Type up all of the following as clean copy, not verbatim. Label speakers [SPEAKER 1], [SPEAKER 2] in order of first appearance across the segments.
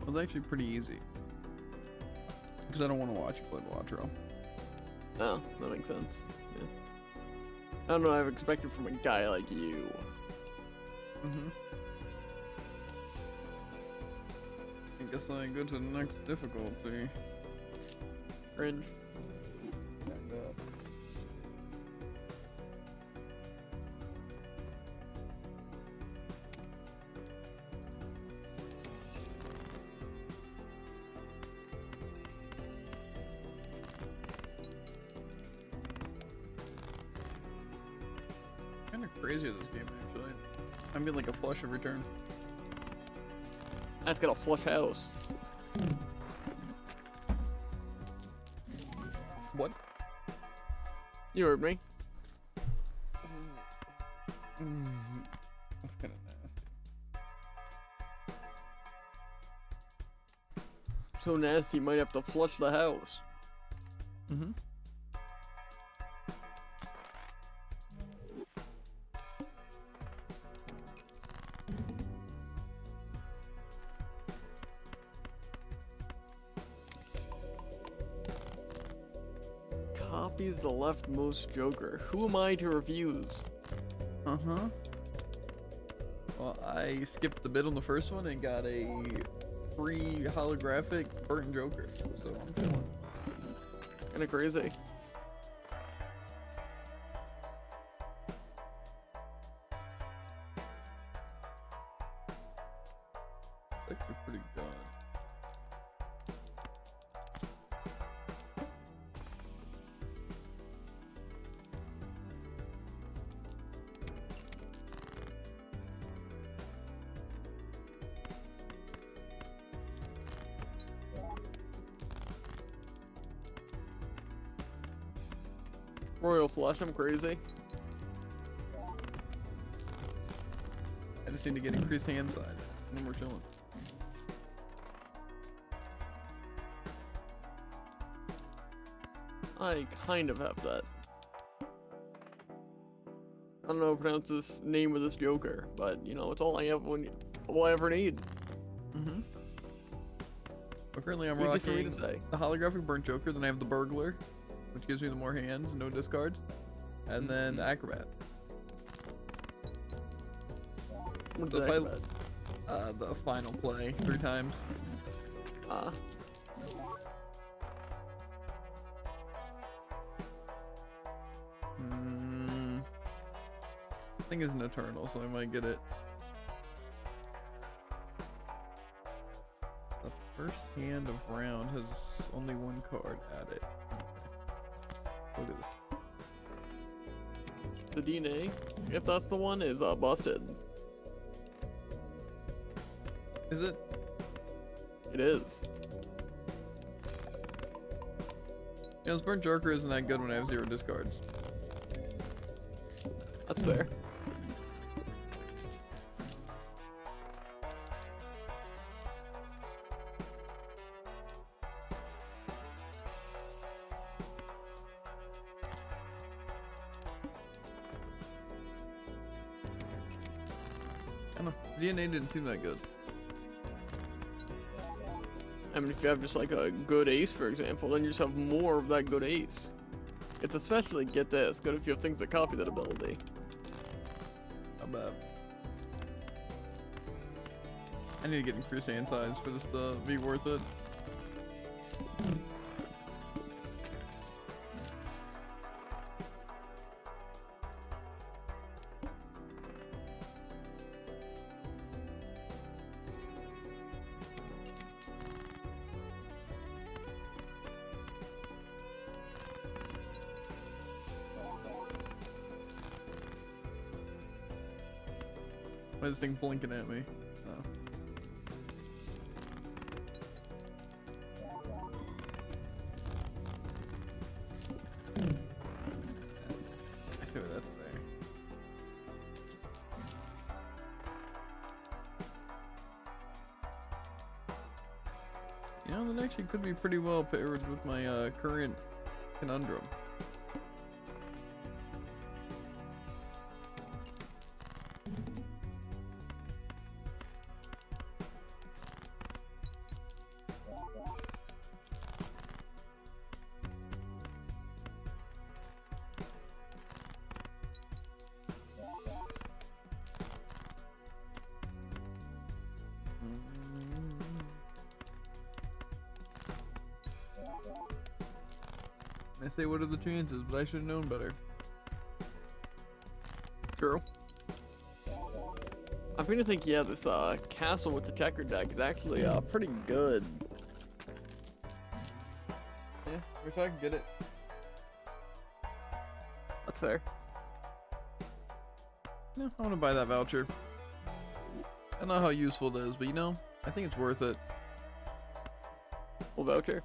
[SPEAKER 1] It was actually pretty easy. Because I don't want to watch you play Balatro.
[SPEAKER 2] Oh, that makes sense. Yeah. I don't know what I've expected from a guy like you.
[SPEAKER 1] Mm-hmm. I guess I go to the next difficulty.
[SPEAKER 2] Cringe.
[SPEAKER 1] And, kind of crazy at this game, actually. I'm getting like a flush every turn.
[SPEAKER 2] That's got a flush house.
[SPEAKER 1] What?
[SPEAKER 2] You heard me.
[SPEAKER 1] That's kind of nasty.
[SPEAKER 2] So nasty, you might have to flush the house.
[SPEAKER 1] Mm-hmm.
[SPEAKER 2] Copies the leftmost Joker. Who am I to refuse?
[SPEAKER 1] Uh-huh. Well, I skipped the bit on the first one and got a free holographic burnt Joker, so I'm feeling.
[SPEAKER 2] Kinda crazy.
[SPEAKER 1] It's actually pretty good.
[SPEAKER 2] Royal Flush, I'm crazy.
[SPEAKER 1] I just need to get increased hand size, and then we're chilling.
[SPEAKER 2] I kind of have that. I don't know how to pronounce this name of this Joker, but you know, it's all I have all I ever need.
[SPEAKER 1] Mm-hmm. Well, currently I'm
[SPEAKER 2] Easy for me to
[SPEAKER 1] rocking
[SPEAKER 2] say.
[SPEAKER 1] the holographic burnt Joker, then I have the burglar, which gives me the more hands, no discards, and then the acrobat.
[SPEAKER 2] What's
[SPEAKER 1] So
[SPEAKER 2] the
[SPEAKER 1] if
[SPEAKER 2] acrobat?
[SPEAKER 1] the final play 3 times.
[SPEAKER 2] Ah.
[SPEAKER 1] Thing is an eternal, so I might get it. The first hand of round has only 1 card added. Look at this.
[SPEAKER 2] The DNA, if that's the one, is busted.
[SPEAKER 1] Is it?
[SPEAKER 2] It is.
[SPEAKER 1] You know, this burnt Joker isn't that good when I have 0 discards.
[SPEAKER 2] That's fair.
[SPEAKER 1] I don't know. DNA didn't seem that good.
[SPEAKER 2] I mean, if you have just like a good ace, for example, then you just have more of that good ace. It's especially, get this, good if you have things that copy that ability.
[SPEAKER 1] How bad? I need to get increased hand size for this to be worth it. Why is this thing blinking at me? Oh. I see where that's there. You know, that actually could be pretty well paired with my current conundrum. I say, what are the chances? But I should have known better.
[SPEAKER 2] True. I'm gonna think, yeah, this castle with the checker deck is actually pretty good.
[SPEAKER 1] Yeah, wish I could get it.
[SPEAKER 2] That's fair.
[SPEAKER 1] No, I want to buy that voucher. I don't know how useful it is, but you know, I think it's worth it.
[SPEAKER 2] What voucher?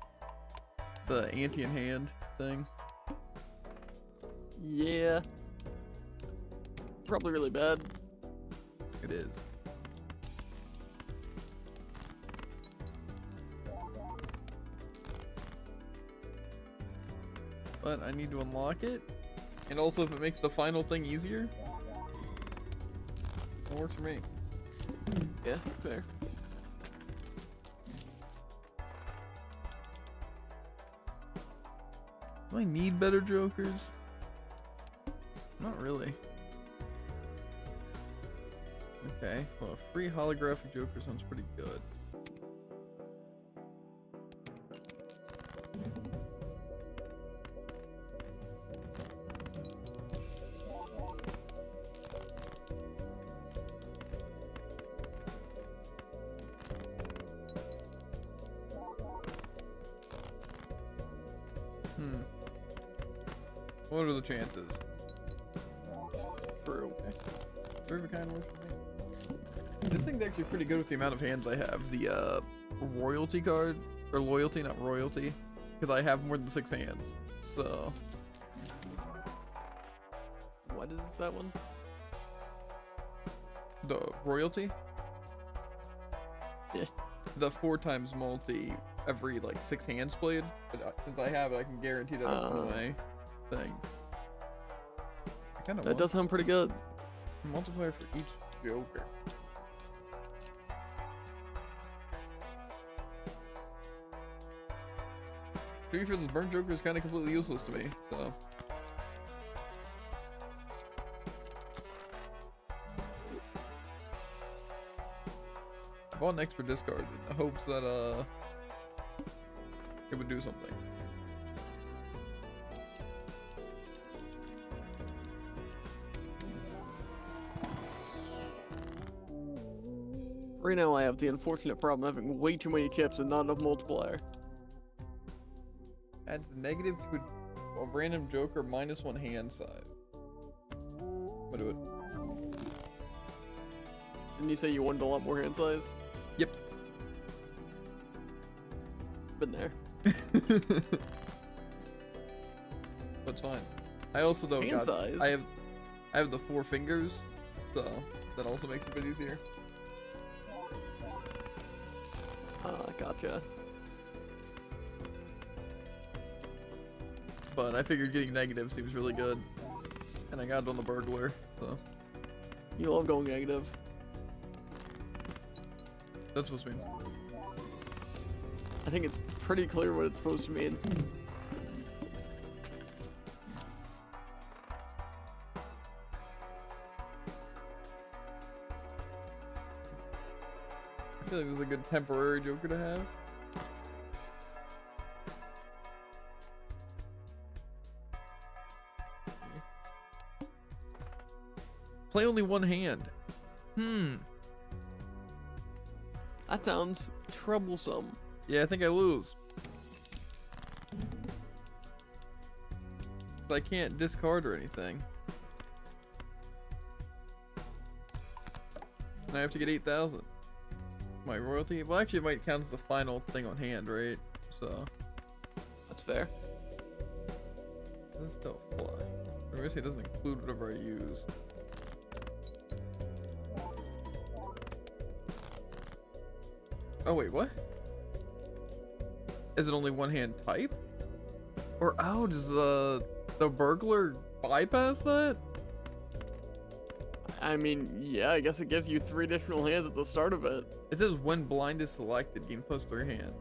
[SPEAKER 1] The ante in hand thing.
[SPEAKER 2] Yeah. Probably really bad.
[SPEAKER 1] It is. But I need to unlock it. And also, if it makes the final thing easier, it works for me.
[SPEAKER 2] Yeah, fair.
[SPEAKER 1] Do I need better jokers? Not really. Okay, well, a free holographic joker sounds pretty good. What are the chances?
[SPEAKER 2] True.
[SPEAKER 1] Okay. Very kind of works for me. This thing's actually pretty good with the amount of hands I have. The royalty card, or loyalty, not royalty, because I have more than 6 hands. So.
[SPEAKER 2] What is that one?
[SPEAKER 1] The royalty?
[SPEAKER 2] Yeah.
[SPEAKER 1] The 4 times multi every like 6 hands played. But since I have it, I can guarantee that it's one of my things. I kind of
[SPEAKER 2] That does sound pretty good.
[SPEAKER 1] Multiplier for each joker. To be fair, this burnt joker is kind of completely useless to me, so. I bought an extra discard in the hopes that it would do something.
[SPEAKER 2] Right now I have the unfortunate problem of having way too many chips and not enough multiplier.
[SPEAKER 1] Adds negative to a random joker -1 hand size. What do it?
[SPEAKER 2] Didn't you say you wanted a lot more hand size?
[SPEAKER 1] Yep.
[SPEAKER 2] Been there.
[SPEAKER 1] That's fine. I also though
[SPEAKER 2] Hand size?
[SPEAKER 1] I have the 4 fingers, so that also makes it a bit easier.
[SPEAKER 2] Gotcha.
[SPEAKER 1] But I figured getting negative seems really good. And I got it on the burglar, so.
[SPEAKER 2] You love going negative.
[SPEAKER 1] That's supposed to mean.
[SPEAKER 2] I think it's pretty clear what it's supposed to mean.
[SPEAKER 1] I feel like this is a good temporary joker to have. Play only 1 hand.
[SPEAKER 2] That sounds troublesome.
[SPEAKER 1] Yeah, I think I lose. I can't discard or anything. And I have to get 8,000. My royalty? Well, actually, it might count as the final thing on hand, right? So.
[SPEAKER 2] That's fair.
[SPEAKER 1] Does still fly? Or I guess it doesn't include whatever I use. Oh wait, what? Is it only 1 hand type? Or oh, does the burglar bypass that?
[SPEAKER 2] I mean, yeah, I guess it gives you 3 additional hands at the start of it.
[SPEAKER 1] It says when blind is selected, gain +3 hands.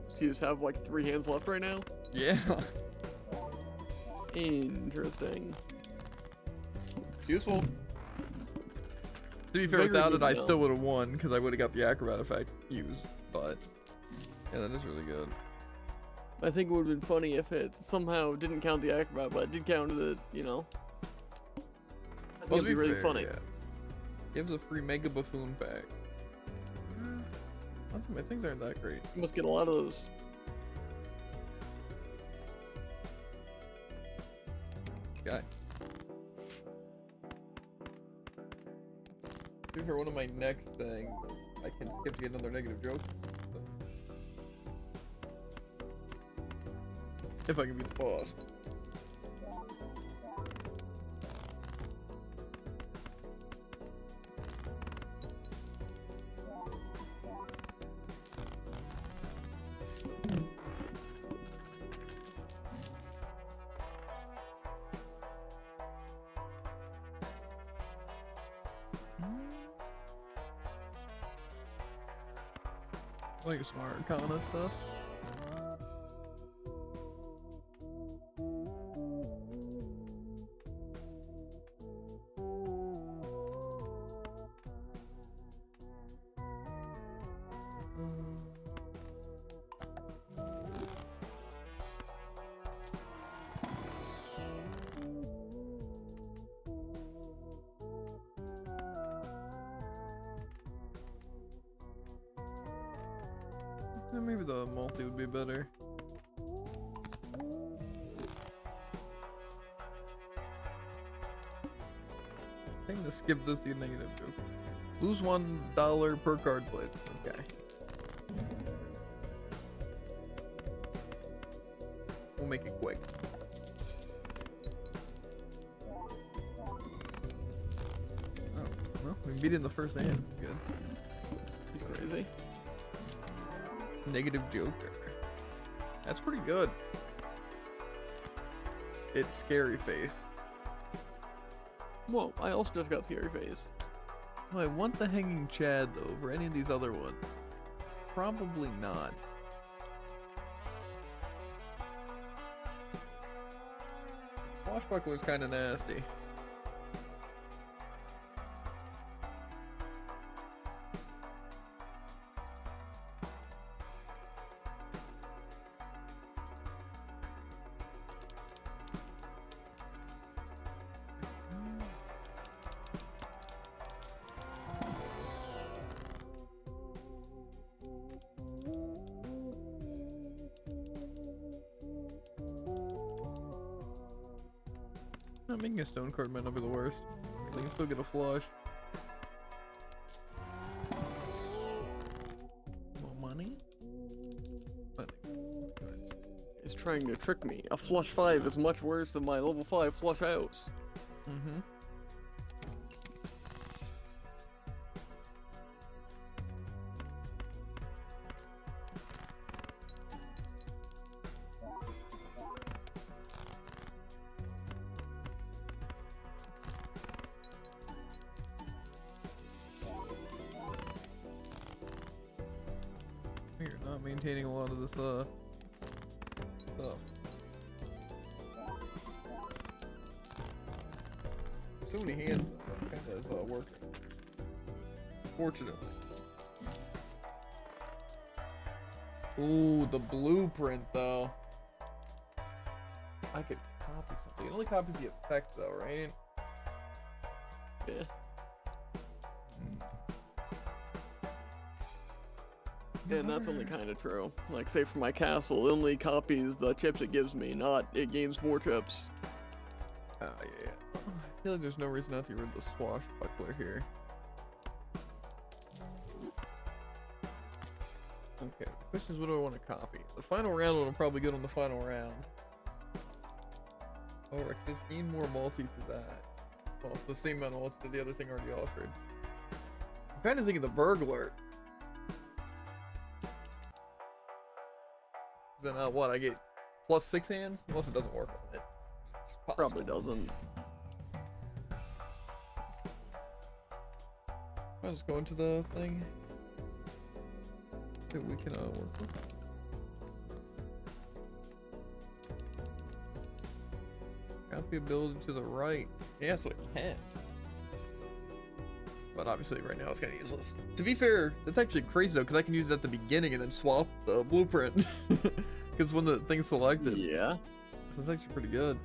[SPEAKER 2] So you just have like 3 hands left right now?
[SPEAKER 1] Yeah.
[SPEAKER 2] Interesting.
[SPEAKER 1] It's useful. To be fair,
[SPEAKER 2] Very
[SPEAKER 1] without it, I
[SPEAKER 2] medium.
[SPEAKER 1] still would have won because I would have got the acrobat effect used. But yeah, that is really good.
[SPEAKER 2] I think it would have been funny if it somehow didn't count the acrobat, but it did count the, you know. I think
[SPEAKER 1] Well,
[SPEAKER 2] it'd
[SPEAKER 1] to
[SPEAKER 2] be really
[SPEAKER 1] fair,
[SPEAKER 2] funny.
[SPEAKER 1] Yeah. Gives a free Mega Buffoon pack. My things aren't that great.
[SPEAKER 2] You must get a lot of those.
[SPEAKER 1] Guy. To be fair, one of my next things, I can skip to get another negative joke. So. If I can be the boss. Like some Arcana stuff. Maybe the multi would be better. I think to skip this to negative joke. Lose $1 per card played. Okay. We'll make it quick. Oh, well, we beat it in the first hand. Good.
[SPEAKER 2] It's crazy.
[SPEAKER 1] Negative Joker. That's pretty good. It's Scary Face.
[SPEAKER 2] Whoa, I also just got Scary Face.
[SPEAKER 1] Oh, I want the Hanging Chad though over any of these other ones. Probably not. Swashbuckler's kind of nasty. Not making a stone card might not be the worst. I can still get a flush. More money? Money. Nice.
[SPEAKER 2] It's trying to trick me. A flush 5 is much worse than my level 5 flush house.
[SPEAKER 1] Mm-hmm. You're not maintaining a lot of this stuff. So many hands kind of working. Fortunately. Ooh, the blueprint though. I could copy something. It only copies the effect though, right?
[SPEAKER 2] Yeah. And that's only kind of true. Like, say for my castle, it only copies the chips it gives me, not it gains more chips.
[SPEAKER 1] Yeah. I feel like there's no reason not to get rid of the swashbuckler here. Okay, the question is what do I want to copy? The final round one will probably get on the final round. Oh, I just need more multi to that. Well, the same amount of multi that the other thing already offered. I'm kind of thinking the burglar. Then what? I get plus 6 hands? Unless it doesn't work on it. It's possible.
[SPEAKER 2] Probably doesn't.
[SPEAKER 1] I'll just go into the thing that we can work with. Copy ability to the right. Yeah, so it can. But obviously right now it's kind of useless. To be fair, that's actually crazy though, because I can use it at the beginning and then swap the blueprint. Because when the thing's selected.
[SPEAKER 2] Yeah.
[SPEAKER 1] So that's actually pretty good.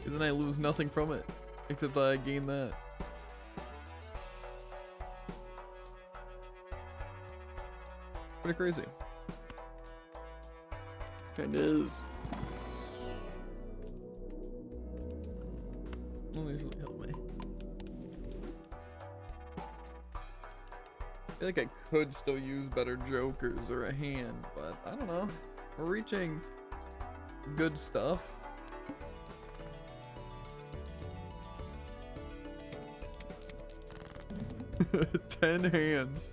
[SPEAKER 1] Because then I lose nothing from it, except I gain that. Pretty crazy.
[SPEAKER 2] Kinda is.
[SPEAKER 1] Will these really help me? I feel like I could still use better jokers or a hand, but I don't know. We're reaching good stuff. Ten hands.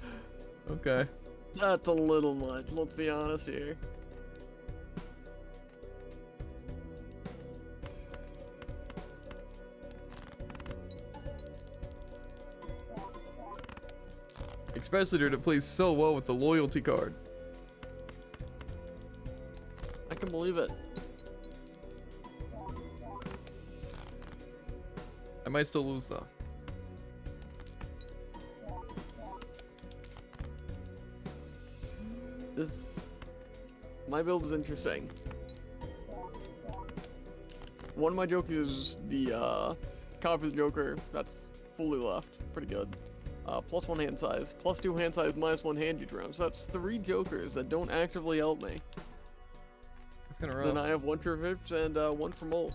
[SPEAKER 1] Okay.
[SPEAKER 2] That's a little much, let's be honest here.
[SPEAKER 1] Especially dude, it plays so well with the loyalty card.
[SPEAKER 2] I can believe it.
[SPEAKER 1] I might still lose though.
[SPEAKER 2] My build is interesting. One of my jokers is the copy of the Joker that's fully left. Pretty good. Plus 1 hand size. Plus 2 hand size, minus 1 hand you drum. So that's 3 jokers that don't actively help me.
[SPEAKER 1] It's gonna rough.
[SPEAKER 2] Then I have 1 for Vips and 1 for Mole.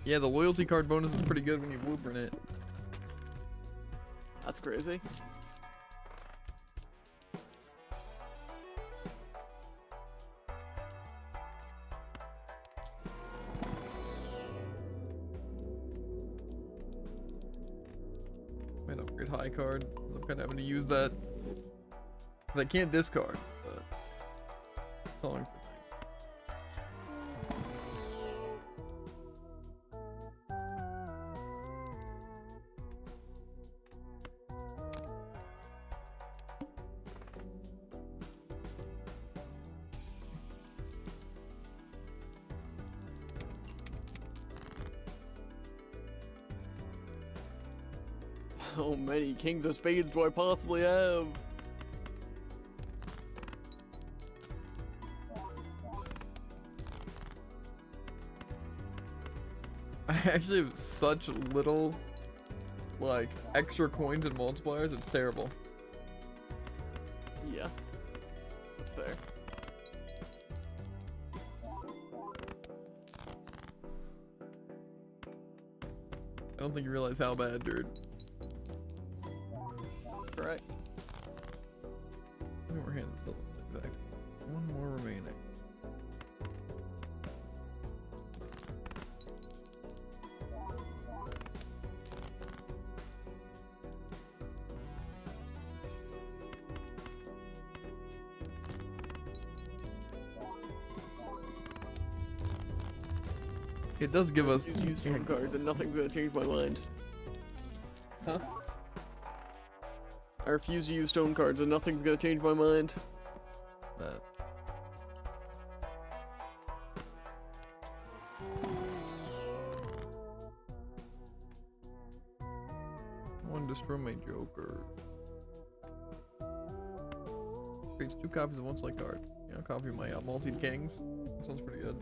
[SPEAKER 1] Yeah, the loyalty card bonus is pretty good when you blueprint it.
[SPEAKER 2] That's crazy.
[SPEAKER 1] Might upgrade high card. I'm kind of having to use that. 'Cause I can't discard, but it's all I'm
[SPEAKER 2] How many Kings of Spades do I possibly have?
[SPEAKER 1] I actually have such little, like, extra coins and multipliers, it's terrible.
[SPEAKER 2] Yeah, that's fair.
[SPEAKER 1] I don't think you realize how bad, dude.
[SPEAKER 2] Correct.
[SPEAKER 1] How many more hands still exact? One more remaining. It does give us
[SPEAKER 2] Use stone cards and nothing's gonna change my mind.
[SPEAKER 1] Huh?
[SPEAKER 2] I refuse to use stone cards and nothing's gonna change my mind.
[SPEAKER 1] I want to destroy my Joker. Creates 2 copies of 1 select card. Yeah, I'll copy my multi kings. That sounds pretty good.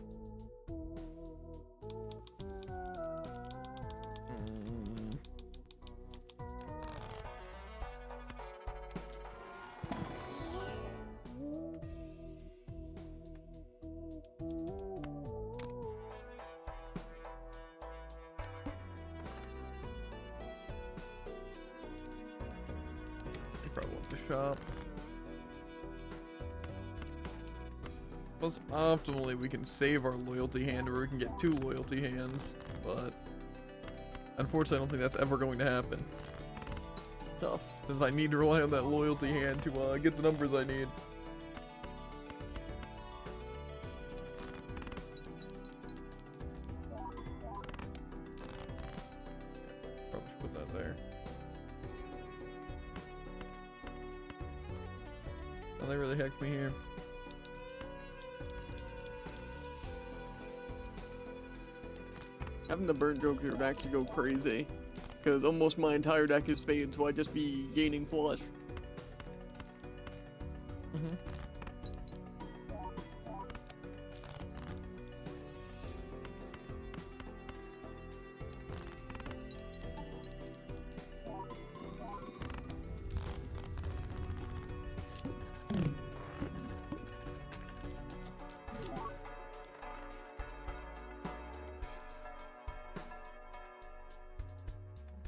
[SPEAKER 1] the shop. Plus, optimally, we can save our loyalty hand, or we can get 2 loyalty hands, but unfortunately, I don't think that's ever going to happen.
[SPEAKER 2] Tough.
[SPEAKER 1] Since I need to rely on that loyalty hand to get the numbers I need. Probably should put that there. Oh, they really hecked me here.
[SPEAKER 2] Having the burnt joker would actually go crazy. Because almost my entire deck is fade, so I'd just be gaining flush.
[SPEAKER 1] Mm-hmm.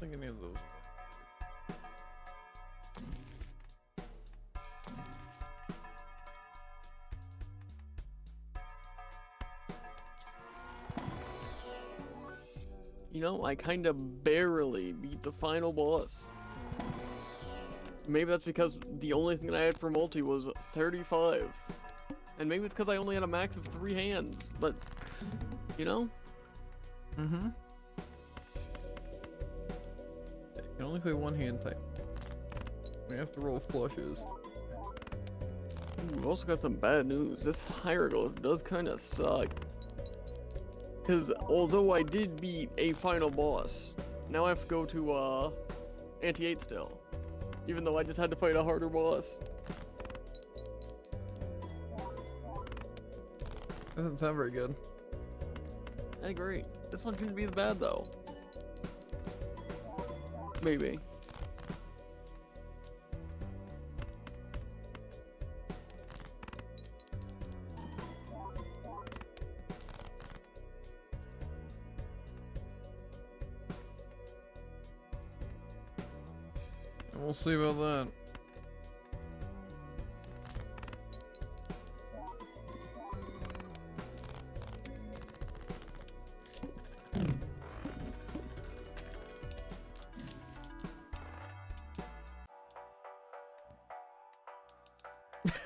[SPEAKER 1] I don't think any of those.
[SPEAKER 2] You know, I kinda barely beat the final boss. Maybe that's because the only thing I had for multi was 35. And maybe it's because I only had a max of 3 hands, but, you know?
[SPEAKER 1] Mm-hmm. You can only play 1 hand type. We have to roll flushes.
[SPEAKER 2] Ooh, we've also got some bad news. This hieroglyph does kinda suck. Because although I did beat a final boss, now I have to go to, anti-8 still. Even though I just had to fight a harder boss.
[SPEAKER 1] Doesn't sound very good.
[SPEAKER 2] I agree. This one shouldn't be as bad though. Maybe.
[SPEAKER 1] We'll see about that.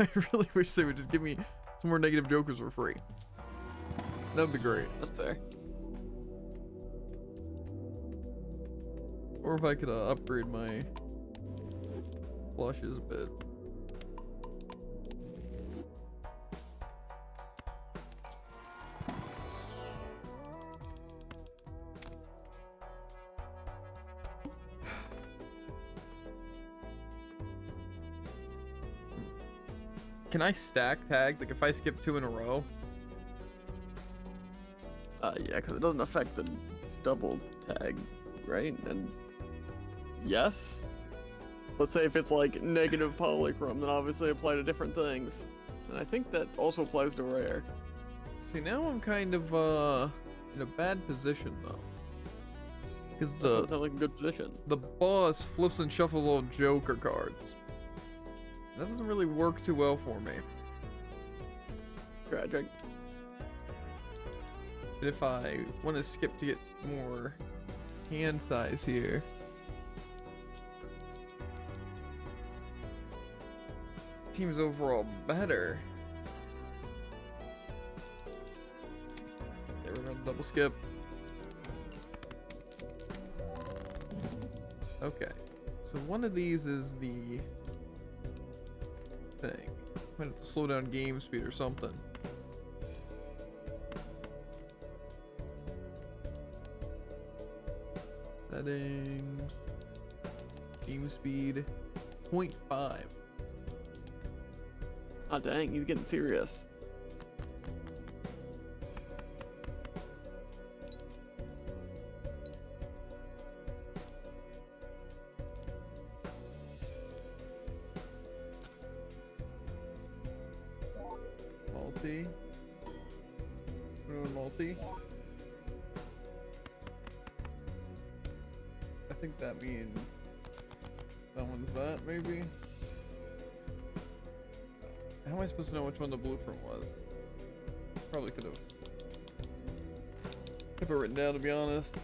[SPEAKER 1] I really wish they would just give me some more negative jokers for free. That would be great.
[SPEAKER 2] That's fair.
[SPEAKER 1] Or if I could upgrade my flushes a bit. Can I stack tags? Like if I skip 2 in a row?
[SPEAKER 2] Yeah, because it doesn't affect the double tag, right? And yes? Let's say if it's like negative polychrome, then obviously apply to different things. And I think that also applies to rare.
[SPEAKER 1] See, now I'm kind of in a bad position though. Because
[SPEAKER 2] That doesn't sound like a good position.
[SPEAKER 1] the boss flips and shuffles all Joker cards. That doesn't really work too well for me.
[SPEAKER 2] Tragic.
[SPEAKER 1] But if I want to skip to get more hand size here. Team's overall better. Yeah, we're gonna double skip. Okay. So one of these is the thing. Might have to slow down game speed or something. Settings. Game speed 0.5.
[SPEAKER 2] Ah, dang, he's getting serious.
[SPEAKER 1] Multi. We're doing multi. I think that means that one's that, maybe? How am I supposed to know which one the blueprint was? Probably could have kept it written down, to be honest.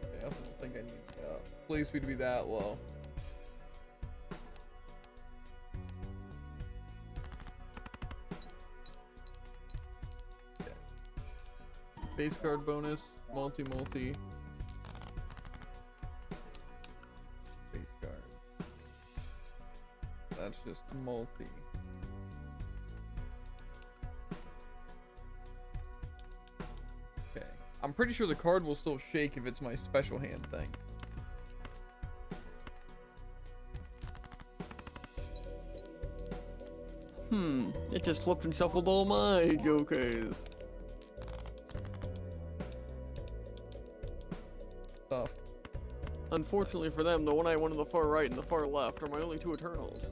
[SPEAKER 1] Okay, I also don't think I need play speed to be that low. Okay. Base card bonus, multi. Base card. That's just multi. Okay. I'm pretty sure the card will still shake if it's my special hand thing.
[SPEAKER 2] It just flipped and shuffled all my jokers.
[SPEAKER 1] Tough.
[SPEAKER 2] Unfortunately for them, the one I won on the far right and the far left are my only two Eternals.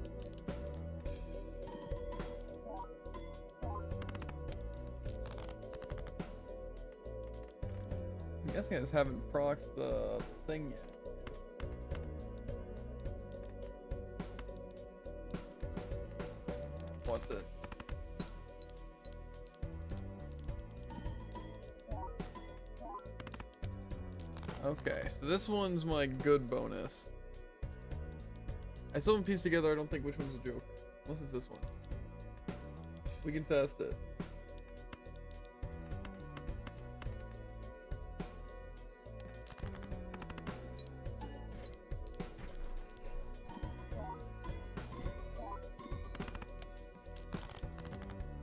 [SPEAKER 1] I'm guessing I just haven't procced the thing yet. What's it? Okay, so this one's my good bonus. I still haven't pieced together, I don't think which one's a joke. Unless it's this one. We can test it.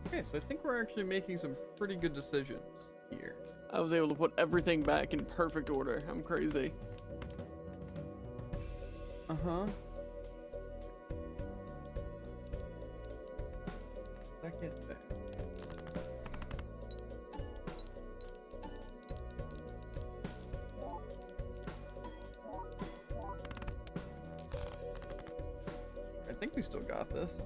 [SPEAKER 1] Okay, so I think we're actually making some pretty good decisions here.
[SPEAKER 2] I was able to put everything back in perfect order. I'm crazy.
[SPEAKER 1] Uh-huh. Second thing. I think we still got this.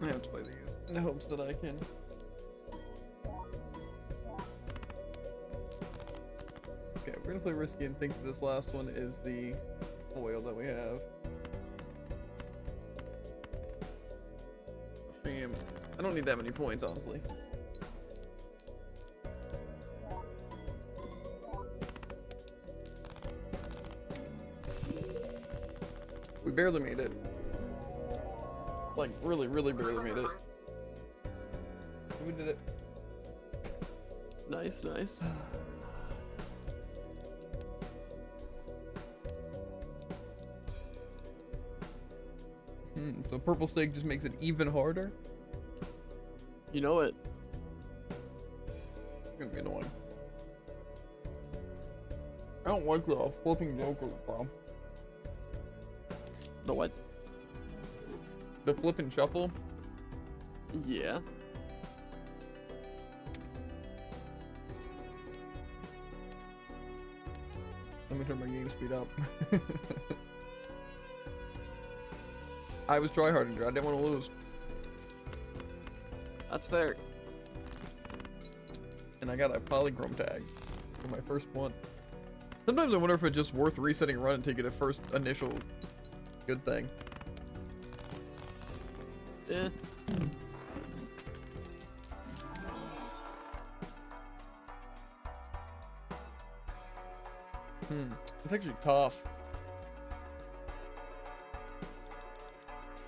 [SPEAKER 1] I have to play these in hopes that I can. Okay, we're gonna play risky and think that this last one is the foil that we have. Shame. I don't need that many points, honestly. We barely made it. Like, really barely made it. We did it.
[SPEAKER 2] Nice, nice.
[SPEAKER 1] So purple stake just makes it even harder?
[SPEAKER 2] You know it.
[SPEAKER 1] It's gonna be annoying. I don't like the flipping joker, bro.
[SPEAKER 2] The what?
[SPEAKER 1] The flip and shuffle?
[SPEAKER 2] Yeah.
[SPEAKER 1] Let me turn my game speed up. I was tryharding, I didn't want to lose.
[SPEAKER 2] That's fair.
[SPEAKER 1] And I got a polychrome tag for my first one. Sometimes I wonder if it's just worth resetting a run until you get a first initial good thing.
[SPEAKER 2] Yeah.
[SPEAKER 1] It's actually tough.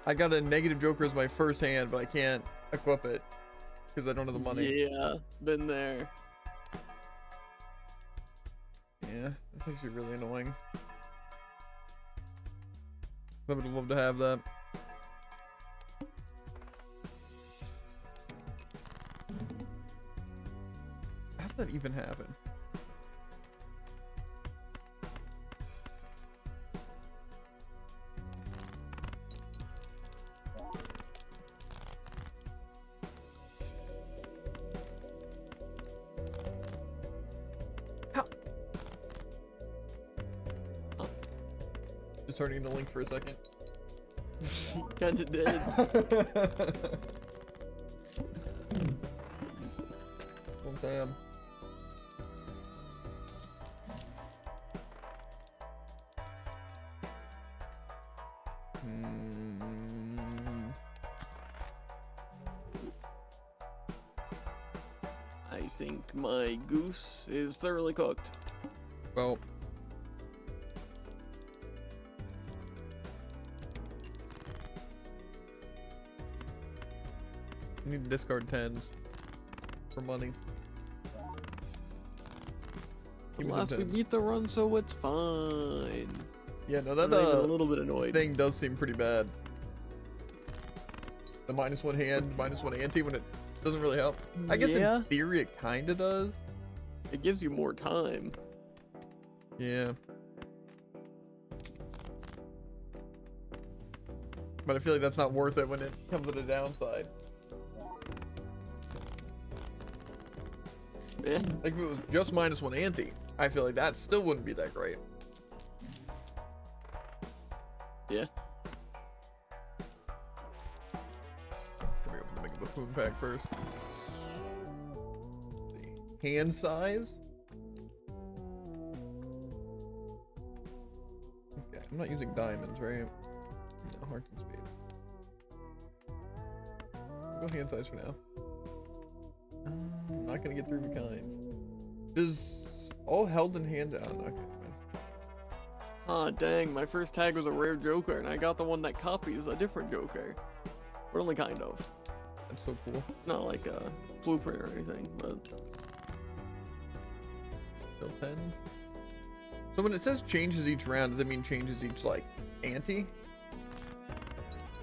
[SPEAKER 1] I got a negative joker as my first hand, but I can't equip it because I don't have the money.
[SPEAKER 2] Yeah, been there.
[SPEAKER 1] Yeah, that's actually really annoying. I would love to have that. How does that even happen? How? turning into Link for a second.
[SPEAKER 2] Kinda did.
[SPEAKER 1] Well, damn.
[SPEAKER 2] I think my goose is thoroughly cooked.
[SPEAKER 1] Well. I need to discard 10s for money. Give me some
[SPEAKER 2] Last we
[SPEAKER 1] 10s.
[SPEAKER 2] beat the run, so it's fine.
[SPEAKER 1] Yeah, no,
[SPEAKER 2] I'm
[SPEAKER 1] that
[SPEAKER 2] not even a little bit annoyed.
[SPEAKER 1] thing does seem pretty bad. The -1 hand, -1 ante when it doesn't really help. I guess in theory it kinda does.
[SPEAKER 2] It gives you more time.
[SPEAKER 1] Yeah. But I feel like that's not worth it when it comes at a downside.
[SPEAKER 2] Yeah.
[SPEAKER 1] Like if it was just -1 ante, I feel like that still wouldn't be that great.
[SPEAKER 2] Yeah.
[SPEAKER 1] Let me open the Mega Buffoon pack first. The hand size. Okay, I'm not using diamonds, right? No, hearts and spades. Go hand size for now. I'm not gonna get 3 of a kinds. Does all held in hand down? Okay, fine.
[SPEAKER 2] Ah, dang, my first tag was a rare Joker, and I got the one that copies a different Joker. But only kind of.
[SPEAKER 1] That's so cool.
[SPEAKER 2] Not like a blueprint or anything, but...
[SPEAKER 1] Still 10s? So when it says changes each round, does it mean changes each, like, ante?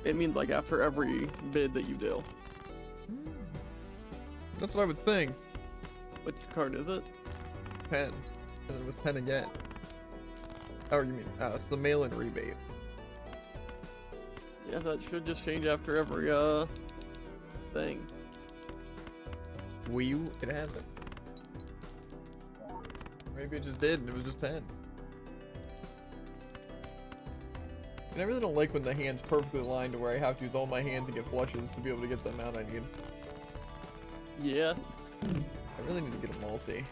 [SPEAKER 2] It means like after every bid that you deal.
[SPEAKER 1] That's what I would think.
[SPEAKER 2] Which card is it?
[SPEAKER 1] 10. And it was 10 again. Oh, you mean, it's the mail-in rebate.
[SPEAKER 2] Yeah, that should just change after every, thing.
[SPEAKER 1] Wii U, it hasn't. Maybe it just did and it was just 10s. And I really don't like when the hand's perfectly aligned to where I have to use all my hands to get flushes to be able to get the amount I need.
[SPEAKER 2] Yeah.
[SPEAKER 1] I really need to get a multi.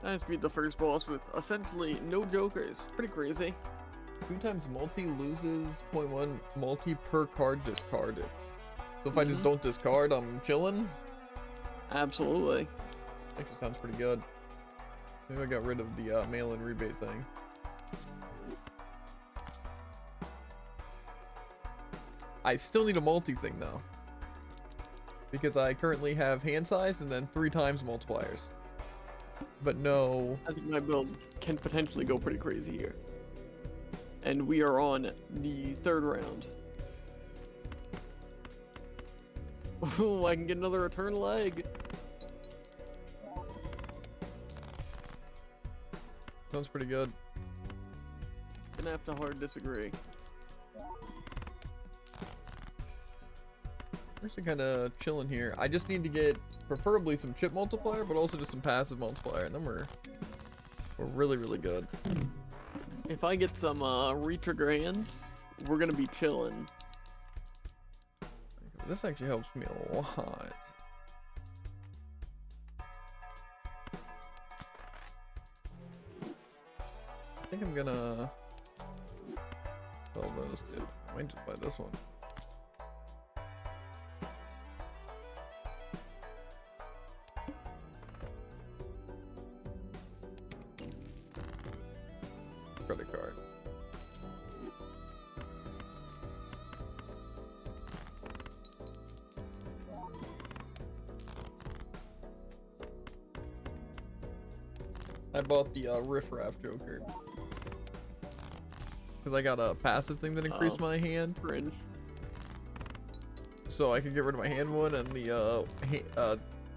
[SPEAKER 2] I just beat the first boss with essentially no Jokers. Pretty crazy.
[SPEAKER 1] 2 times multi loses 0.1 multi per card discarded. So if I just don't discard, I'm chilling.
[SPEAKER 2] Absolutely.
[SPEAKER 1] Actually sounds pretty good. Maybe I got rid of the mail-in rebate thing. I still need a multi thing though, because I currently have hand size and then 3 times multipliers. But no.
[SPEAKER 2] I think my build can potentially go pretty crazy here. And we are on the 3rd round. Oh, I can get another return leg.
[SPEAKER 1] Sounds pretty good.
[SPEAKER 2] Gonna have to hard disagree.
[SPEAKER 1] We're actually kind of chilling here. I just need to get preferably some chip multiplier, but also just some passive multiplier, and then we're really, really good.
[SPEAKER 2] If I get some re-trigger hands, we're gonna be chilling.
[SPEAKER 1] This actually helps me a lot. I think I'm gonna sell those, dude. I might just buy this one. Credit card. I bought the Riff Raff Joker because I got a passive thing that increased my hand,
[SPEAKER 2] Cringe.
[SPEAKER 1] so I could get rid of my hand one, and the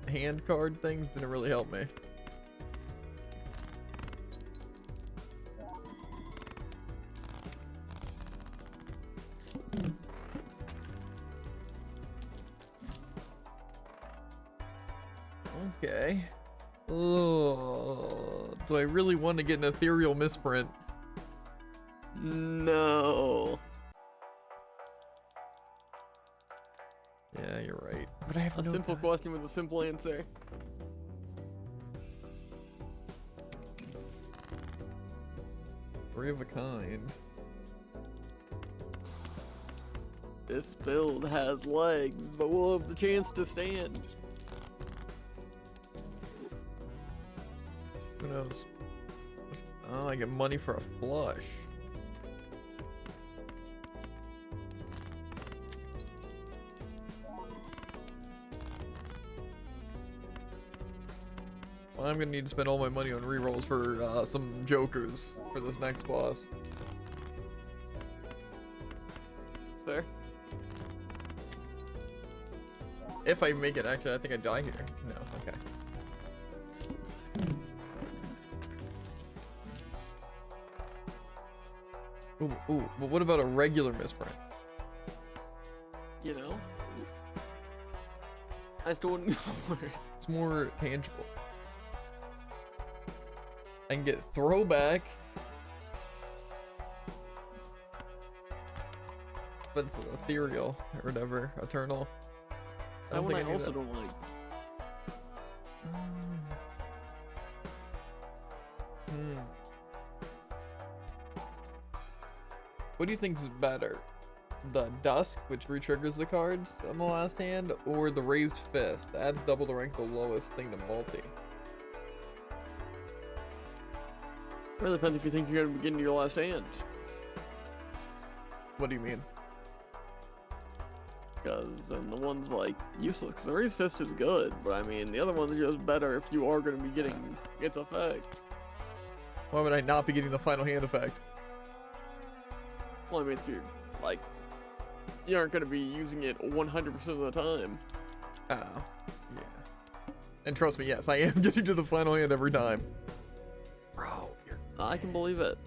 [SPEAKER 1] hand card things didn't really help me. Okay. Oh, do I really want to get an ethereal misprint?
[SPEAKER 2] No.
[SPEAKER 1] Yeah, you're right. But I have
[SPEAKER 2] A
[SPEAKER 1] no
[SPEAKER 2] simple
[SPEAKER 1] time.
[SPEAKER 2] question with a simple answer.
[SPEAKER 1] Three of a kind.
[SPEAKER 2] This build has legs, but will have the chance to stand.
[SPEAKER 1] Who knows? Oh, I get money for a flush. Well, I'm gonna need to spend all my money on rerolls for some jokers for this next boss.
[SPEAKER 2] It's fair.
[SPEAKER 1] If I make it, actually, I think I die here. No, okay. Ooh, but what about a regular misprint?
[SPEAKER 2] You know? I still wouldn't go for it.
[SPEAKER 1] It's more tangible. I can get throwback. But it's ethereal or whatever, eternal.
[SPEAKER 2] That one I
[SPEAKER 1] need
[SPEAKER 2] also
[SPEAKER 1] that.
[SPEAKER 2] don't like.
[SPEAKER 1] Hmm. What do you think is better? The Dusk, which re-triggers the cards on the last hand, or the Raised Fist? Adds double the rank, the lowest thing to multi.
[SPEAKER 2] Really depends if you think you're gonna be getting to your last hand.
[SPEAKER 1] What do you mean?
[SPEAKER 2] Because then the one's like useless. Because the raised fist is good, but I mean the other one's just better if you are gonna be getting its effect.
[SPEAKER 1] Why would I not be getting the final hand effect?
[SPEAKER 2] Well, I mean, you're like you aren't gonna be using it 100% of the time.
[SPEAKER 1] Oh, yeah. And trust me, yes, I am getting to the final hand every time. Bro, you're...
[SPEAKER 2] I can believe it.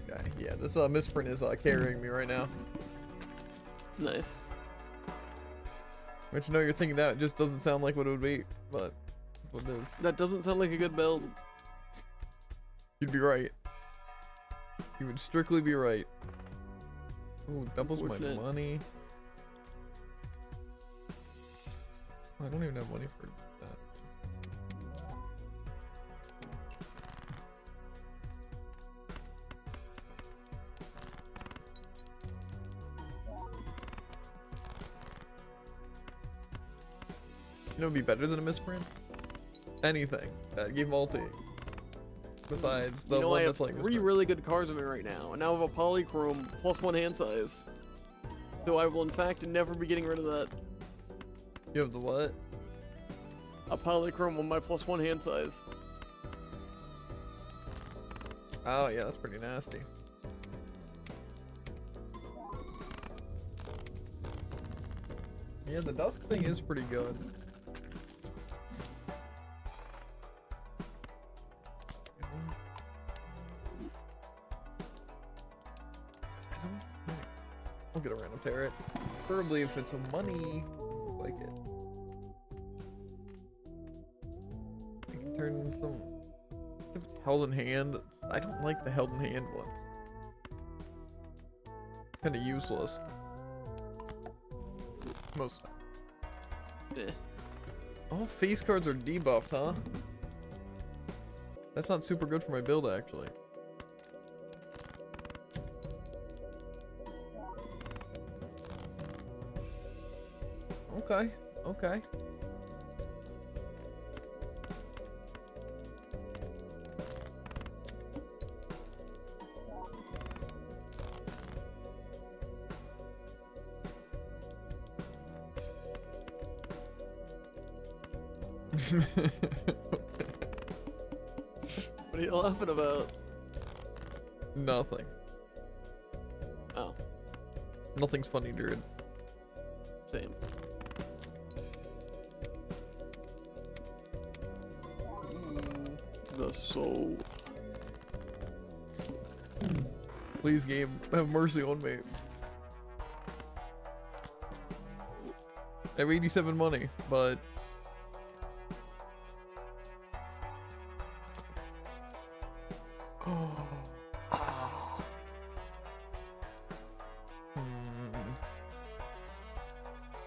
[SPEAKER 1] Okay, yeah, this misprint is carrying me right now.
[SPEAKER 2] Nice.
[SPEAKER 1] Which I know you're thinking that just doesn't sound like what it would be, but what it is.
[SPEAKER 2] That doesn't sound like a good build.
[SPEAKER 1] You'd be right. You would strictly be right. Ooh, doubles my
[SPEAKER 2] Unfortunate.
[SPEAKER 1] money. I don't even have money for that. You know, it'd be better than a misprint. Anything that gave multi. Besides the
[SPEAKER 2] You know,
[SPEAKER 1] one
[SPEAKER 2] I have
[SPEAKER 1] that's like
[SPEAKER 2] three
[SPEAKER 1] misprint.
[SPEAKER 2] really good cards in me right now, and now I have a polychrome +1 hand size. So I will in fact never be getting rid of that.
[SPEAKER 1] You have the what?
[SPEAKER 2] A polychrome on my +1 hand size.
[SPEAKER 1] Oh yeah, that's pretty nasty. Yeah, the dusk thing is pretty good. I'll get a random turret. Preferably if it's a money, like it. I can turn some. If it's held in hand, I don't like the held in hand ones. It's kind of useless. Most time.
[SPEAKER 2] Eh.
[SPEAKER 1] All face cards are debuffed, huh? That's not super good for my build, actually. Okay, okay.
[SPEAKER 2] What are you laughing about?
[SPEAKER 1] Nothing.
[SPEAKER 2] Oh,
[SPEAKER 1] Nothing's funny, dude.
[SPEAKER 2] same. The soul.
[SPEAKER 1] Please, game, have mercy on me. I have 87 money, but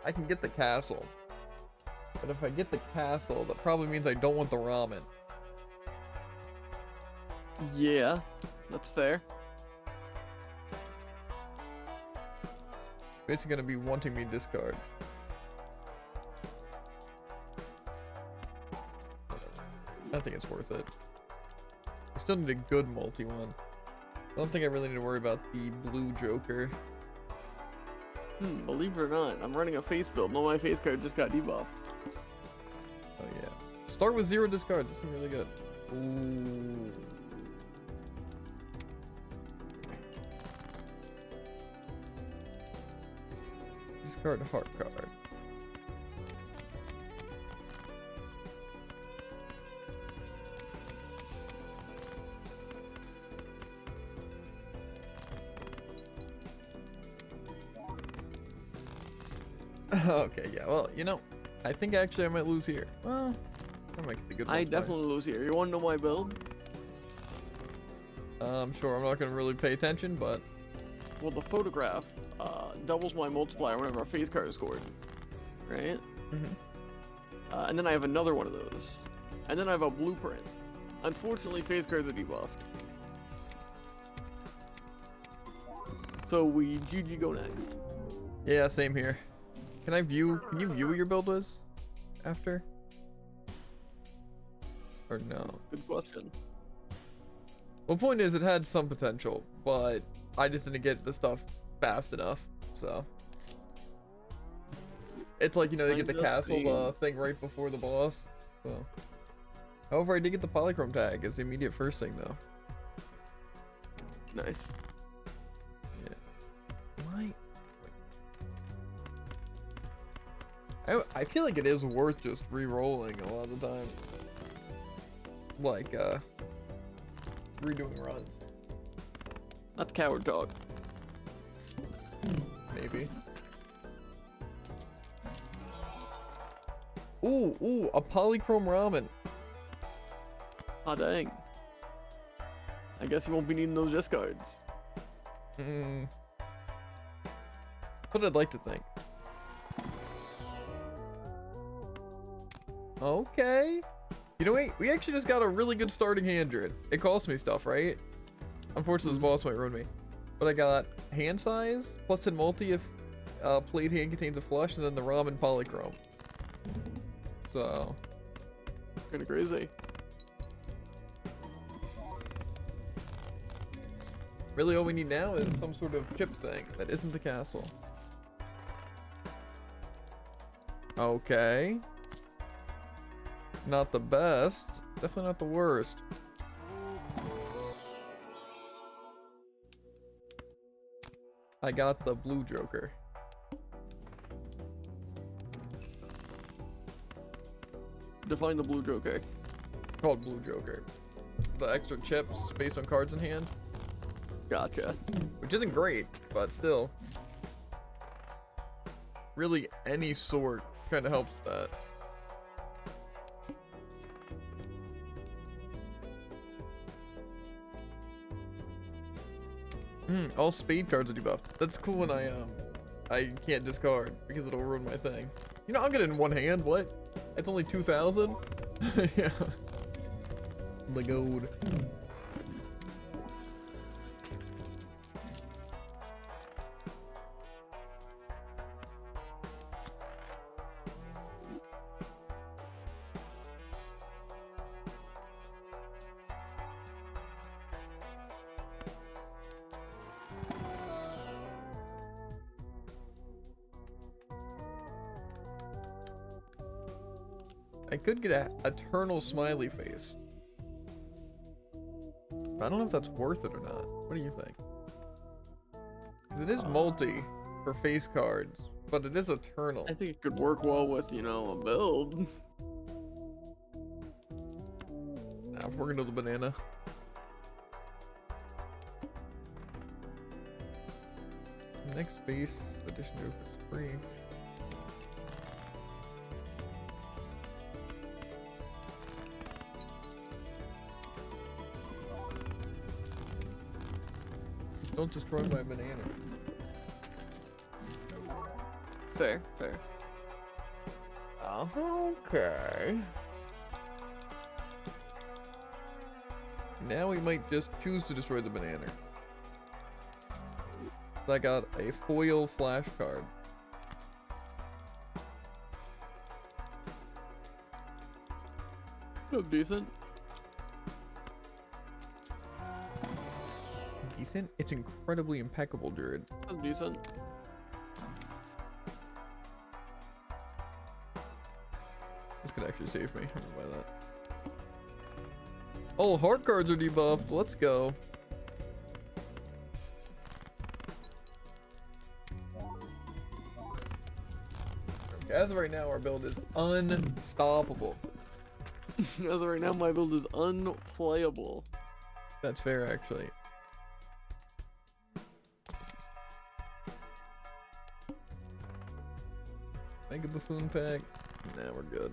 [SPEAKER 1] I can get the castle. But if I get the castle, that probably means I don't want the ramen.
[SPEAKER 2] Yeah, that's fair.
[SPEAKER 1] Basically gonna be wanting me to discard. I think it's worth it. I still need a good multi one. I don't think I really need to worry about the blue Joker.
[SPEAKER 2] Believe it or not, I'm running a face build. No, my face card just got debuffed.
[SPEAKER 1] Oh yeah. Start with 0 discards. This is really good. Ooh. Discard heart card. Okay, yeah, well, you know, I think actually I might lose here. Well, that might be a good one.
[SPEAKER 2] I definitely lose here. You want to know my build?
[SPEAKER 1] I'm sure I'm not going to really pay attention, but...
[SPEAKER 2] Well, the photograph doubles my multiplier whenever a face card is scored. Right? And then I have another one of those. And then I have a blueprint. Unfortunately, face cards are debuffed. So we GG go next.
[SPEAKER 1] Yeah, same here. Can you view what your build was after? Or no?
[SPEAKER 2] Good question.
[SPEAKER 1] Well, point is, it had some potential, but I just didn't get the stuff fast enough, so. It's like, you know, they get the castle thing right before the boss, so. However, I did get the polychrome tag as the immediate first thing, though.
[SPEAKER 2] Nice.
[SPEAKER 1] Yeah. I feel like it is worth just re-rolling a lot of the time. Like, redoing runs.
[SPEAKER 2] That's coward talk.
[SPEAKER 1] Maybe. Ooh, a polychrome ramen.
[SPEAKER 2] Ah, dang. I guess you won't be needing those discards.
[SPEAKER 1] What I'd like to think. Okay. You know, we actually just got a really good starting hand, Dred. It cost me stuff, right? Unfortunately, this boss might ruin me. But I got hand size, plus 10 multi if played hand contains a flush, and then the ramen polychrome. So.
[SPEAKER 2] Kinda crazy.
[SPEAKER 1] Really, all we need now is some sort of chip thing that isn't the castle. Okay. Not the best. Definitely not the worst. I got the blue Joker.
[SPEAKER 2] Define the blue Joker.
[SPEAKER 1] Called blue Joker. The extra chips based on cards in hand.
[SPEAKER 2] Gotcha.
[SPEAKER 1] Which isn't great, but still. Really, any sort kind of helps with that. All spade cards are debuffed. That's cool when I can't discard because it'll ruin my thing. You know, I'll get it in one hand. What? It's only 2,000. Yeah. The gold. I could get a eternal smiley face. But I don't know if that's worth it or not. What do you think? Because it is multi for face cards, but it is eternal.
[SPEAKER 2] I think it could work well with, you know, a build.
[SPEAKER 1] Nah, we're gonna do the banana. Next base edition joker is free. Don't destroy my banana.
[SPEAKER 2] Fair, fair.
[SPEAKER 1] Okay. Now we might just choose to destroy the banana. I got a foil flash card.
[SPEAKER 2] Oh, decent.
[SPEAKER 1] Decent? It's incredibly impeccable, Jared.
[SPEAKER 2] That's decent.
[SPEAKER 1] This could actually save me. I'm gonna buy that. Oh, heart cards are debuffed. Let's go. Okay, as of right now, our build is unstoppable.
[SPEAKER 2] As of right now, my build is unplayable.
[SPEAKER 1] That's fair, actually. Mega Buffoon pack. Nah, we're good.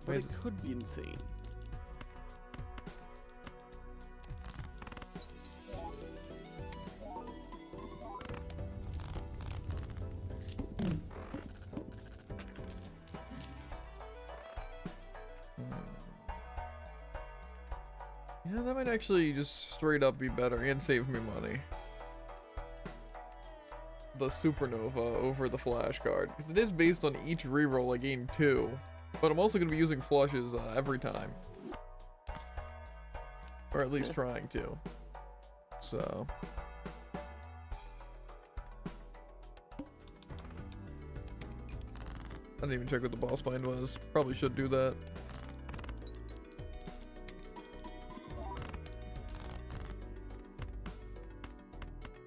[SPEAKER 2] But
[SPEAKER 1] Wait,
[SPEAKER 2] it could be insane.
[SPEAKER 1] Yeah, that might actually just straight up be better and save me money. The Supernova over the Flash card. Because it is based on each reroll I gain 2. But I'm also going to be using flushes every time. Or at least trying to. So. I didn't even check what the boss bind was. Probably should do that.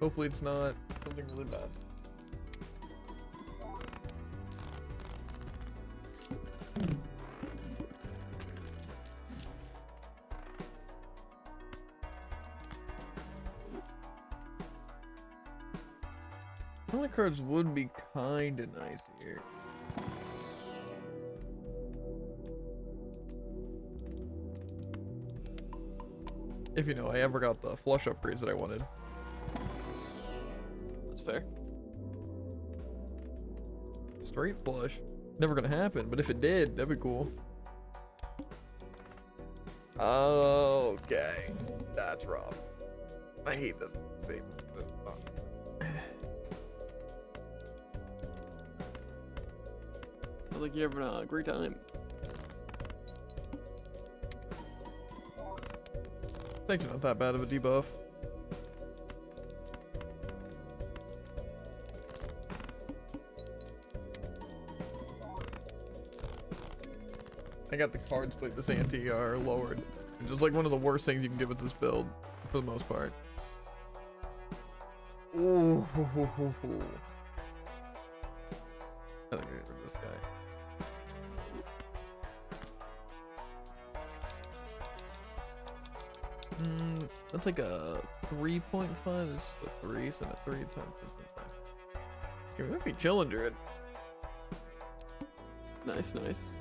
[SPEAKER 1] Hopefully it's not something really bad. Some of the cards would be kinda nice here. If you know, I ever got the flush upgrades that I wanted.
[SPEAKER 2] That's fair.
[SPEAKER 1] Straight flush. Never gonna happen, but if it did, that'd be cool. Okay. That's rough. I hate this. See.
[SPEAKER 2] Sounds like you're having a great time.
[SPEAKER 1] It's actually not that bad of a debuff. I got the cards played this ante are lowered. Which is like one of the worst things you can get with this build, for the most part. Ooh. I think I get rid of this guy. That's like a 3.5. It's a 3, so a 3 times 3.5. Yeah, we might be chilling, Druid.
[SPEAKER 2] Nice, nice.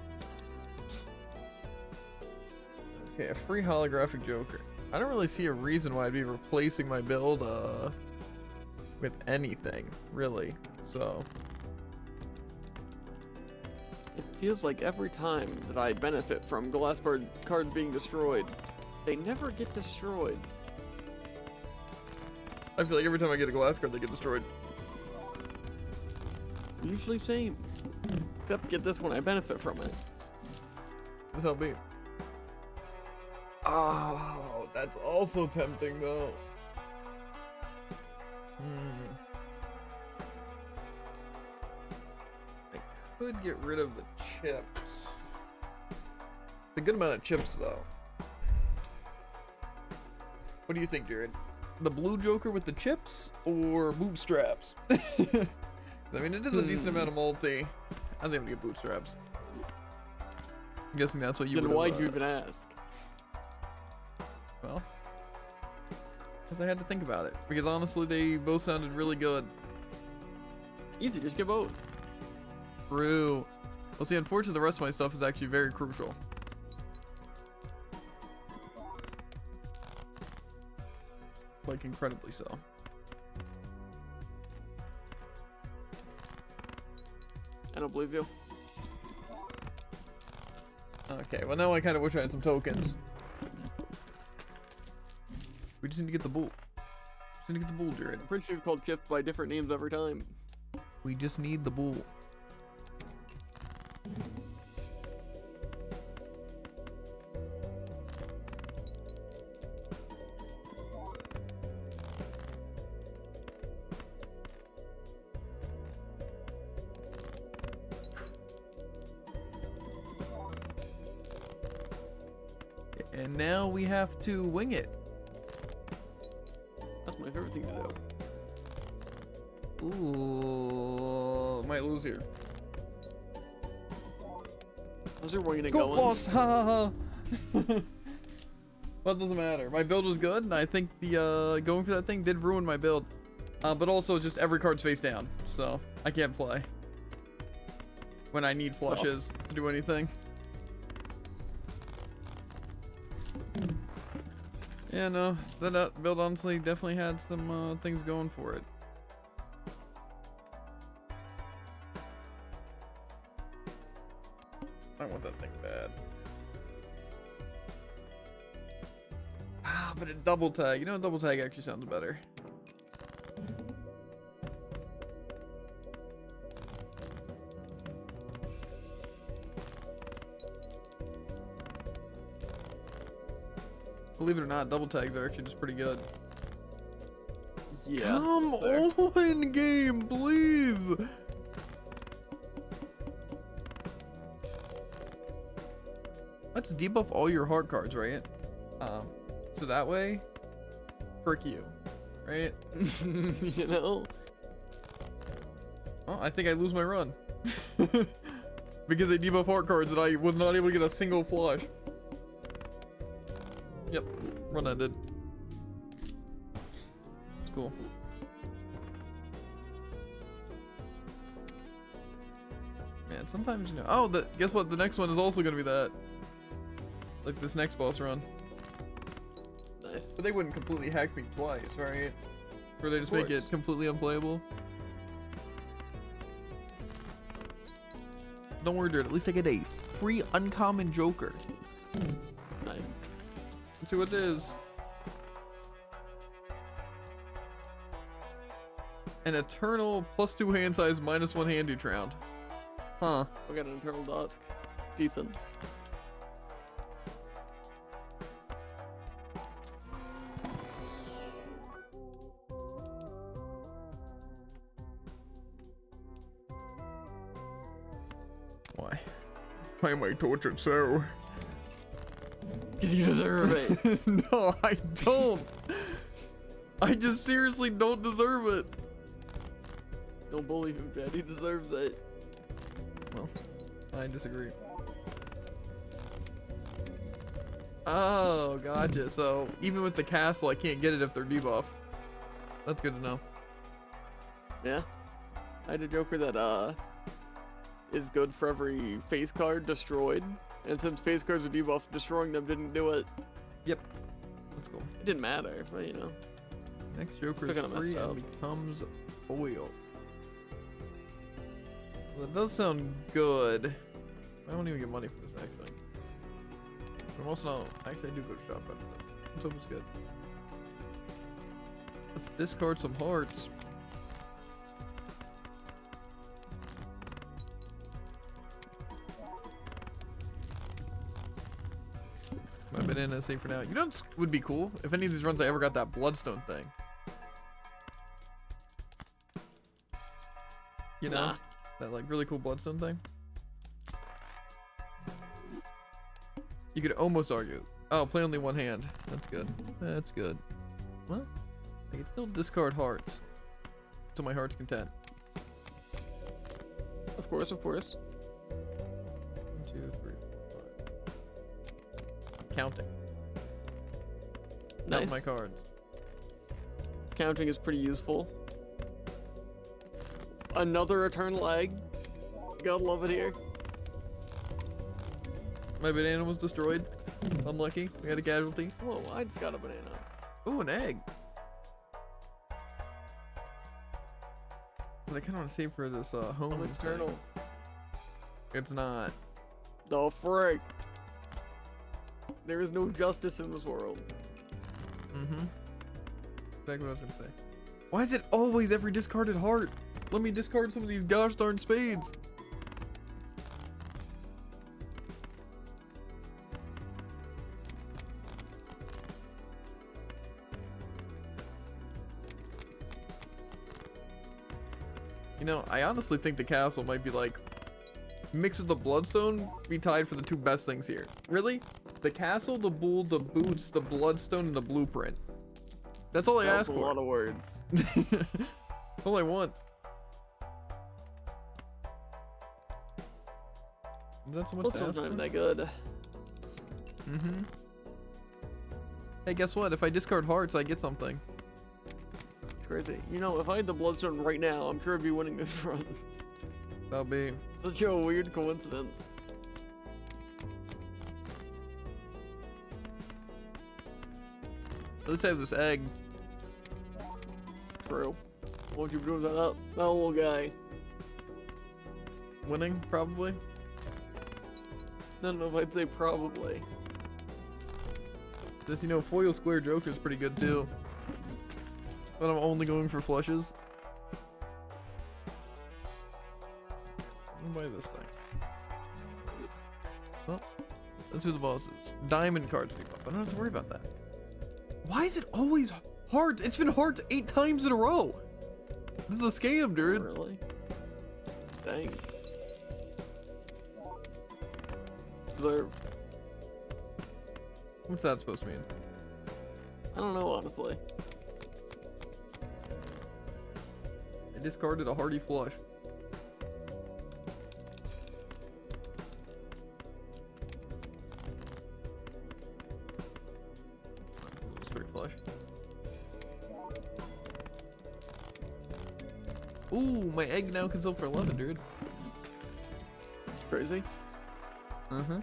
[SPEAKER 1] Okay, a free holographic Joker. I don't really see a reason why I'd be replacing my build with anything, really. So
[SPEAKER 2] It feels like every time that I benefit from glass cards being destroyed, they never get destroyed.
[SPEAKER 1] I feel like every time I get a glass card, they get destroyed.
[SPEAKER 2] Usually same. Except get this one, I benefit from it.
[SPEAKER 1] This help me. Oh, that's also tempting though. I could get rid of the chips. A good amount of chips though. What do you think, Jared? The blue Joker with the chips or bootstraps? I mean, it is a decent amount of multi. I think I'm gonna get bootstraps. I'm guessing that's what you would.
[SPEAKER 2] Then why'd you even ask?
[SPEAKER 1] Well, Because I had to think about it. Because honestly, they both sounded really good.
[SPEAKER 2] Easy, just get both.
[SPEAKER 1] True. Well, see, unfortunately, the rest of my stuff is actually very crucial. Like, incredibly so.
[SPEAKER 2] I don't believe you.
[SPEAKER 1] Okay, well, now I kind of wish I had some tokens. We just need to get the bull. Just need to get the bull, Jared.
[SPEAKER 2] I'm pretty sure you've called Kip by different names every time.
[SPEAKER 1] We just need the bull. And now we have to wing it.
[SPEAKER 2] That's my favorite thing to do.
[SPEAKER 1] Ooh, might lose here.
[SPEAKER 2] How's your winging it
[SPEAKER 1] Go
[SPEAKER 2] going?
[SPEAKER 1] lost, ha ha ha. Well, it doesn't matter. My build was good, and I think the going for that thing did ruin my build. But also just every card's face down, so I can't play when I need flushes to do anything. Yeah, no, that build honestly definitely had some things going for it. I want that thing bad. Ah, but a double tag. You know, a double tag actually sounds better. Believe it or not, double tags are actually just pretty good.
[SPEAKER 2] Yeah.
[SPEAKER 1] Come on, game, please. Let's debuff all your hard cards, right? So that way, frick you, right?
[SPEAKER 2] You know?
[SPEAKER 1] Oh, I think I lose my run. Because they debuff hard cards and I was not able to get a single flush. Yep, run ended. It's cool. Man, sometimes, you know. Oh, guess what? The next one is also gonna be that. Like this next boss run.
[SPEAKER 2] Nice.
[SPEAKER 1] But they wouldn't completely hack me twice, right? Or they just make it completely unplayable. Don't worry, dude. At least I get a free uncommon Joker.
[SPEAKER 2] Nice.
[SPEAKER 1] Let's see what it is. An eternal +2 hand size -1 hand round. Huh.
[SPEAKER 2] We got an Eternal Dusk. Decent.
[SPEAKER 1] Why? Why am I tortured so?
[SPEAKER 2] Because you deserve it.
[SPEAKER 1] No, I don't. I just seriously don't deserve it.
[SPEAKER 2] Don't bully him, Brad. He deserves it.
[SPEAKER 1] Well, I disagree. Oh, gotcha. So even with the castle, I can't get it if they're debuffed. That's good to know.
[SPEAKER 2] Yeah. I had a Joker that is good for every face card destroyed. And since face cards are debuffed, destroying them didn't do it.
[SPEAKER 1] Yep. That's cool.
[SPEAKER 2] It didn't matter, but you know.
[SPEAKER 1] Next Joker is
[SPEAKER 2] They're gonna mess
[SPEAKER 1] free
[SPEAKER 2] up.
[SPEAKER 1] and becomes foil. Well, that does sound good. I don't even get money for this, actually. I'm also not... Actually, I do go to shop after this. Let's hope it's good. Let's discard some hearts. My banana is safe for now. You know what would be cool? If any of these runs I ever got that bloodstone thing. You know?
[SPEAKER 2] Nah.
[SPEAKER 1] That like really cool bloodstone thing. You could almost argue. Oh, play only one hand. That's good. That's good. Well, I can still discard hearts. To my heart's content.
[SPEAKER 2] Of course, of course.
[SPEAKER 1] 1, 2, 3, 4, 5. Counting.
[SPEAKER 2] Nice.
[SPEAKER 1] Count my cards.
[SPEAKER 2] counting is pretty useful. Another Eternal Egg. Gotta love it here.
[SPEAKER 1] My banana was destroyed. Unlucky. We had a casualty.
[SPEAKER 2] Whoa, I just got a banana.
[SPEAKER 1] Ooh, an egg. But I kind of want to save for this home.
[SPEAKER 2] Oh, external.
[SPEAKER 1] It's not.
[SPEAKER 2] The frick. There is no justice in this world.
[SPEAKER 1] Mm-hmm. Exactly what I was gonna say. Why is it always every discarded heart? Let me discard some of these gosh darn spades. You know, I honestly think the castle might be like, mixed with the bloodstone, be tied for the two best things here. Really? The castle, the bull, the boots, the bloodstone, and the blueprint. That's all I ask for.
[SPEAKER 2] That's a lot of words.
[SPEAKER 1] That's all I want. Is that so much to
[SPEAKER 2] Bloodstone's
[SPEAKER 1] ask
[SPEAKER 2] not even
[SPEAKER 1] for?
[SPEAKER 2] that good.
[SPEAKER 1] Mm-hmm. Hey, guess what? If I discard hearts, I get something.
[SPEAKER 2] It's crazy. You know, if I had the bloodstone right now, I'm sure I'd be winning this run.
[SPEAKER 1] That'll be.
[SPEAKER 2] Such a weird coincidence.
[SPEAKER 1] At least I have this egg.
[SPEAKER 2] True. What you do with that little guy?
[SPEAKER 1] Winning, probably.
[SPEAKER 2] I don't know if I'd say probably.
[SPEAKER 1] This, you know, foil square joker is pretty good too. But I'm only going for flushes. I'll buy this thing. Well, let's do the bosses. Diamond cards pick up. I don't have to worry about that. Why is it always hearts? It's been hearts 8 times in a row. This is a scam, dude.
[SPEAKER 2] Really? Dang. Deserve.
[SPEAKER 1] What's that supposed to mean?
[SPEAKER 2] I don't know, honestly.
[SPEAKER 1] I discarded a hearty flush. Straight flush. Ooh, my egg now can sell for 11, dude.
[SPEAKER 2] Crazy.
[SPEAKER 1] Uh-huh.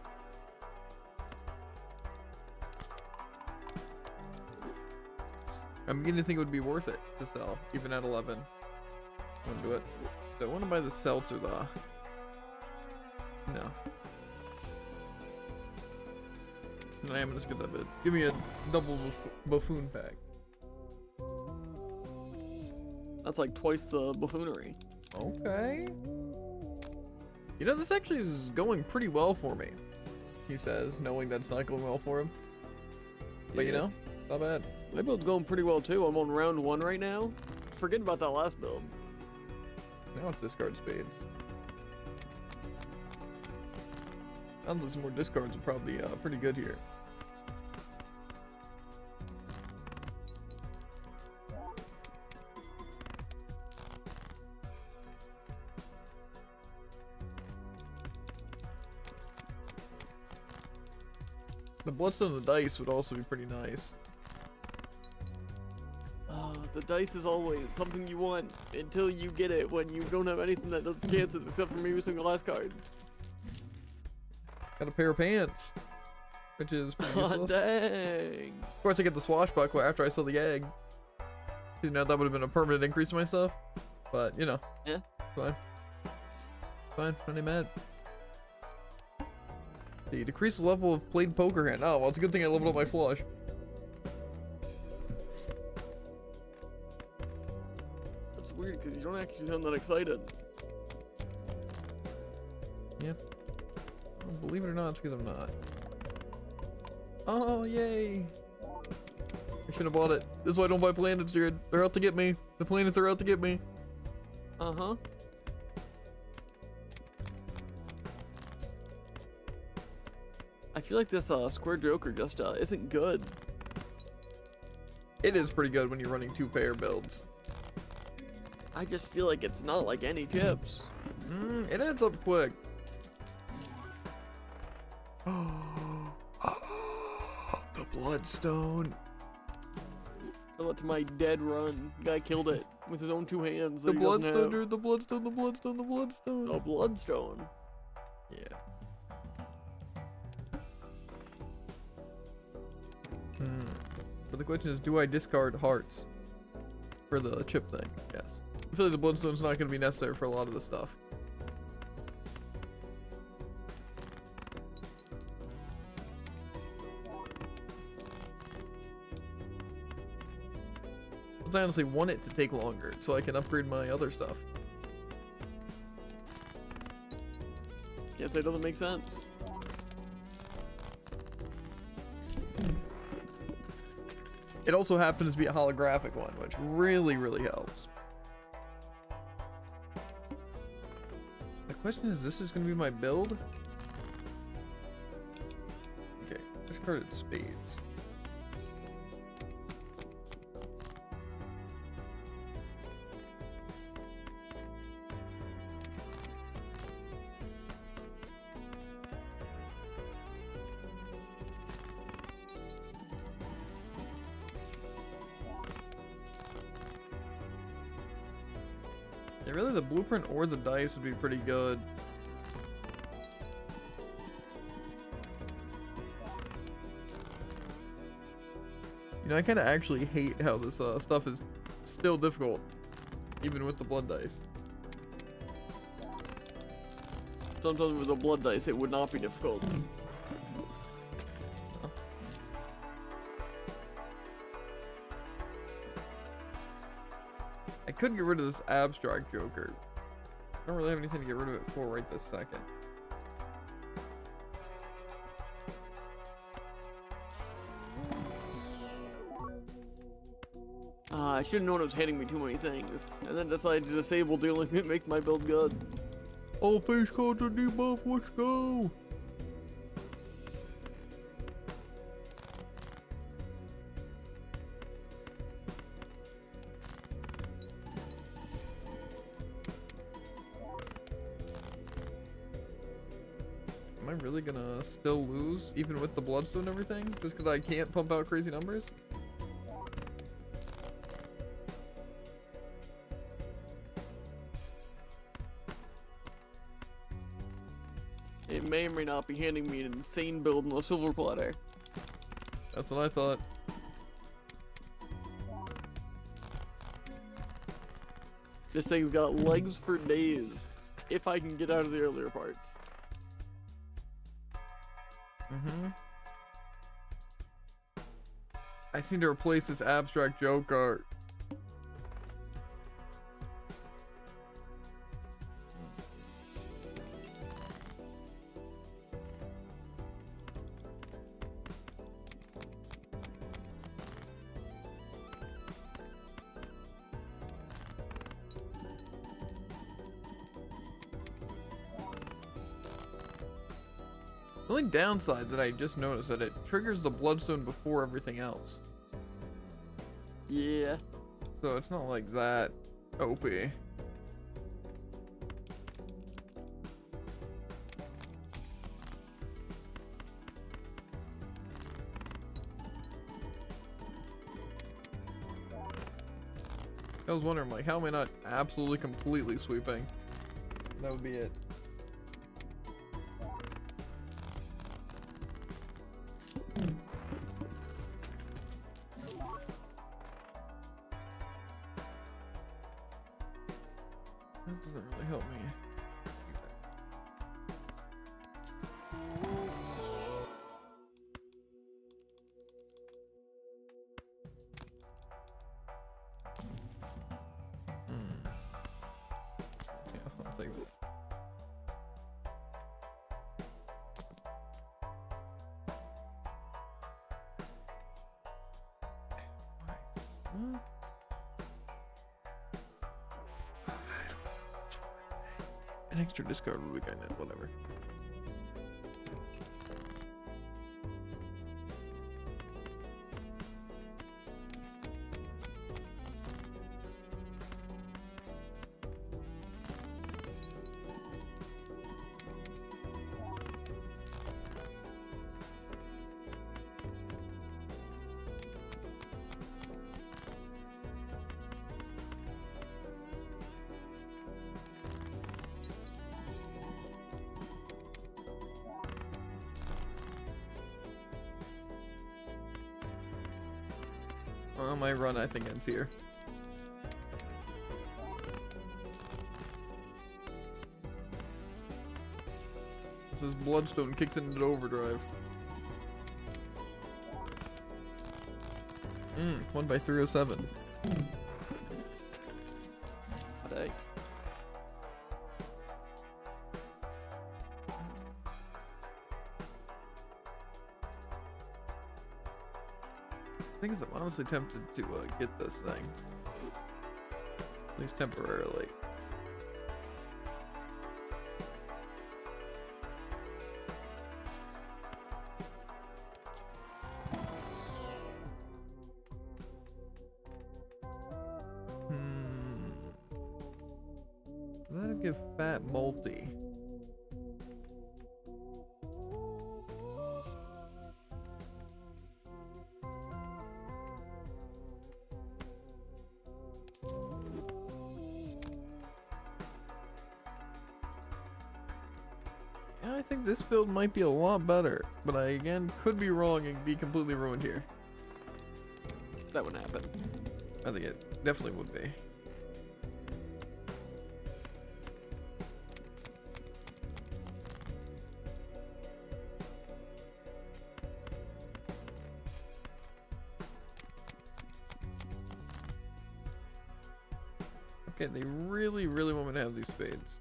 [SPEAKER 1] I'm beginning to think it would be worth it to sell, even at 11. I want to do it. Do I want to buy the seltzer though? No. I am gonna skip that bit. Give me a double buffoon pack.
[SPEAKER 2] That's like twice the buffoonery.
[SPEAKER 1] Okay. You know, this actually is going pretty well for me, he says, knowing that's not going well for him. But you
[SPEAKER 2] Yeah.
[SPEAKER 1] know, not bad.
[SPEAKER 2] My build's going pretty well too. I'm on round 1 right now. Forget about that last build.
[SPEAKER 1] Now it's discard spades. Sounds like some more discards are probably pretty good here. The bloodstone and the dice would also be pretty nice.
[SPEAKER 2] The dice is always something you want until you get it when you don't have anything that does chances except for maybe some glass cards.
[SPEAKER 1] Got a pair of pants, which is pretty useless.
[SPEAKER 2] Dang.
[SPEAKER 1] Of course, I get the swashbuckler after I sell the egg. You know, that would have been a permanent increase to my stuff. But, you know.
[SPEAKER 2] Yeah.
[SPEAKER 1] Fine. Fine. Not even mad. The decreased level of played poker hand. Oh, well, it's a good thing I leveled up my flush.
[SPEAKER 2] That's weird because you don't actually sound that excited.
[SPEAKER 1] Yeah. Well, believe it or not, it's because I'm not. Oh, yay. I should have bought it. This is why I don't buy planets, dude. They're out to get me. The planets are out to get me.
[SPEAKER 2] Uh-huh. I feel like this square joker just isn't good.
[SPEAKER 1] It is pretty good when you're running 2 pair builds.
[SPEAKER 2] I just feel like it's not like any chips.
[SPEAKER 1] It adds up quick. The bloodstone.
[SPEAKER 2] Fell to my dead run. Guy killed it with his own 2 hands.
[SPEAKER 1] The
[SPEAKER 2] That he doesn't
[SPEAKER 1] bloodstone,
[SPEAKER 2] have.
[SPEAKER 1] dude. The bloodstone. The bloodstone. The bloodstone.
[SPEAKER 2] The bloodstone.
[SPEAKER 1] Yeah. But the question is, do I discard hearts for the chip thing? Yes. I feel like the bloodstone's not going to be necessary for a lot of the stuff. But I honestly want it to take longer so I can upgrade my other stuff.
[SPEAKER 2] Can't say it doesn't make sense.
[SPEAKER 1] It also happens to be a holographic one, which really, really helps. The question is, this is going to be my build? Okay, discarded spades. Yeah, really the blueprint or the dice would be pretty good. You know, I kind of actually hate how this stuff is still difficult, even with the blood dice.
[SPEAKER 2] Sometimes with the blood dice, it would not be difficult.
[SPEAKER 1] I could get rid of this abstract Joker. I don't really have anything to get rid of it for right this second.
[SPEAKER 2] I should have known it was handing me too many things, and then decided to disable the only thing that makes my build good.
[SPEAKER 1] All face cards are debuff, let's go! Am I really gonna still lose, even with the bloodstone and everything? Just because I can't pump out crazy numbers?
[SPEAKER 2] It may or may not be handing me an insane build on a silver platter.
[SPEAKER 1] That's what I thought.
[SPEAKER 2] This thing's got legs for days, if I can get out of the earlier parts.
[SPEAKER 1] I seem to replace this abstract Joker. The only downside that I just noticed that it triggers the bloodstone before everything else.
[SPEAKER 2] Yeah.
[SPEAKER 1] So it's not like that OP. I was wondering, like, how am I not absolutely completely sweeping? That would be it. That doesn't really help me. Yeah, I'll take that. Why? Huh? An extra discard would be kind of whatever. My run, I think, ends here. This is Bloodstone kicks into overdrive. Won by 307.
[SPEAKER 2] Hey.
[SPEAKER 1] Thing is, I'm honestly tempted to get this thing. At least temporarily. That'll give Fat Multi. Yeah, I think this build might be a lot better, but I again could be wrong and be completely ruined here.
[SPEAKER 2] That wouldn't happen.
[SPEAKER 1] I think it definitely would be. Okay, they really, really want me to have these spades.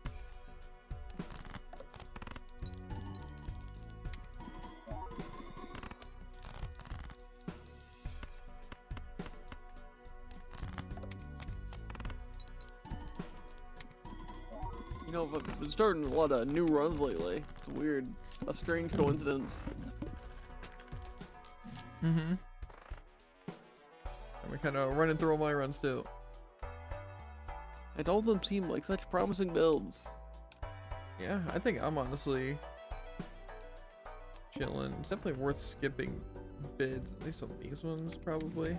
[SPEAKER 2] You know, I've been starting a lot of new runs lately. It's weird. A strange coincidence.
[SPEAKER 1] Mm-hmm. And we're kind of running through all my runs too.
[SPEAKER 2] And all of them seem like such promising builds.
[SPEAKER 1] Yeah, I think I'm honestly chilling. It's definitely worth skipping bids. At least on these ones, probably.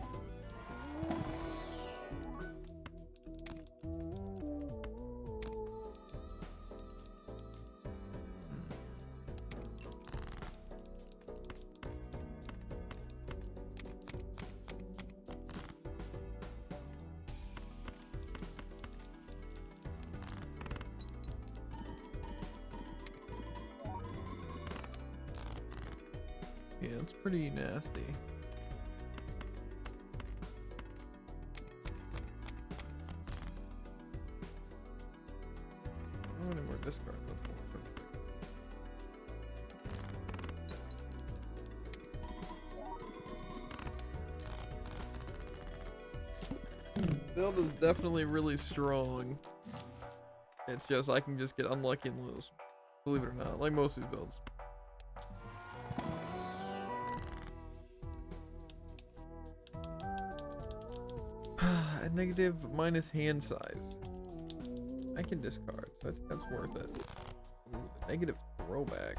[SPEAKER 1] Yeah, it's pretty nasty. I don't anymore discard the build is definitely really strong. It's just I can just get unlucky and lose. Believe it or not, like most of these builds. At negative minus hand size. I can discard, so I think that's worth it. Ooh, the negative throwback.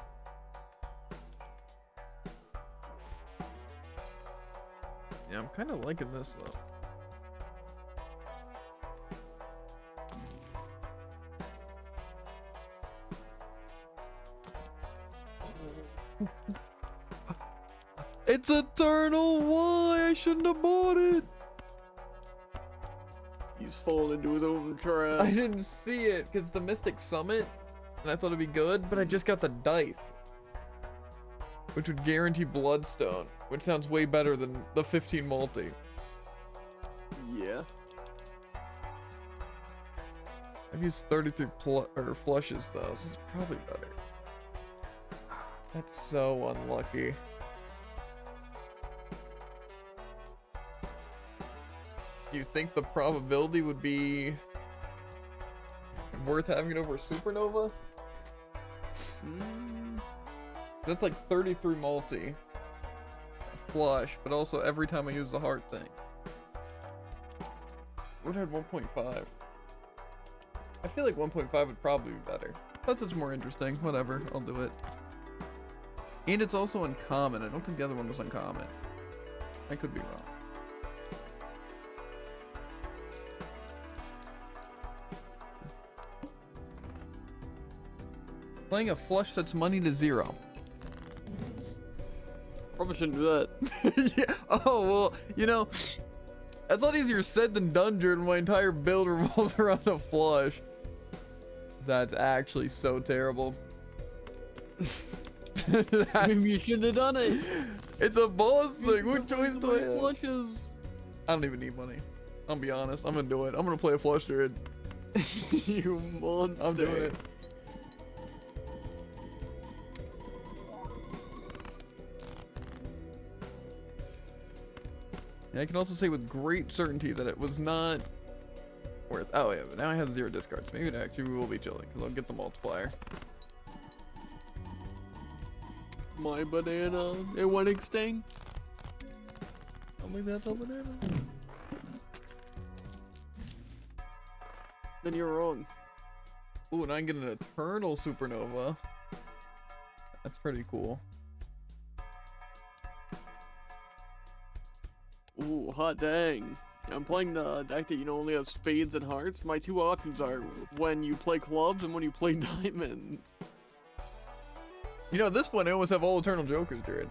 [SPEAKER 1] Yeah, I'm kind of liking this though. It's Eternal! Why? I shouldn't have bought it!
[SPEAKER 2] He's fallen into his own trap.
[SPEAKER 1] I didn't see it because it's the Mystic Summit and I thought it'd be good, but I just got the dice, which would guarantee Bloodstone, which sounds way better than the 15 multi.
[SPEAKER 2] Yeah.
[SPEAKER 1] I've used 33 flushes though, so it's probably better. That's so unlucky. Do you think the probability would be worth having it over Supernova? That's like 33 multi flush, but also every time I use the heart thing. Would have had 1.5. I feel like 1.5 would probably be better. Plus it's more interesting. Whatever, I'll do it. And it's also uncommon. I don't think the other one was uncommon. I could be wrong. Playing a flush sets money to 0.
[SPEAKER 2] Probably shouldn't do that.
[SPEAKER 1] Yeah. Oh, well, you know, That's a lot easier said than done, Jordan. My entire build revolves around a flush. That's actually so terrible.
[SPEAKER 2] Maybe you shouldn't have done it.
[SPEAKER 1] It's a boss thing. What choice do I have?
[SPEAKER 2] Flushes.
[SPEAKER 1] I don't even need money. I'll be honest. I'm gonna do it. I'm gonna play a flush druid.
[SPEAKER 2] You monster.
[SPEAKER 1] I'm doing it. Yeah, I can also say with great certainty that it was not worth. Oh yeah, but now I have 0 discards. Maybe actually we will be chilling because I'll get the multiplier.
[SPEAKER 2] My banana, it went extinct.
[SPEAKER 1] I'll leave that to banana.
[SPEAKER 2] Then you're wrong.
[SPEAKER 1] Ooh, and I can get an eternal supernova. That's pretty cool.
[SPEAKER 2] Ooh, hot dang. I'm playing the deck that only has spades and hearts. My 2 options are when you play clubs and when you play diamonds.
[SPEAKER 1] You know, at this point I almost have all eternal jokers, Jared.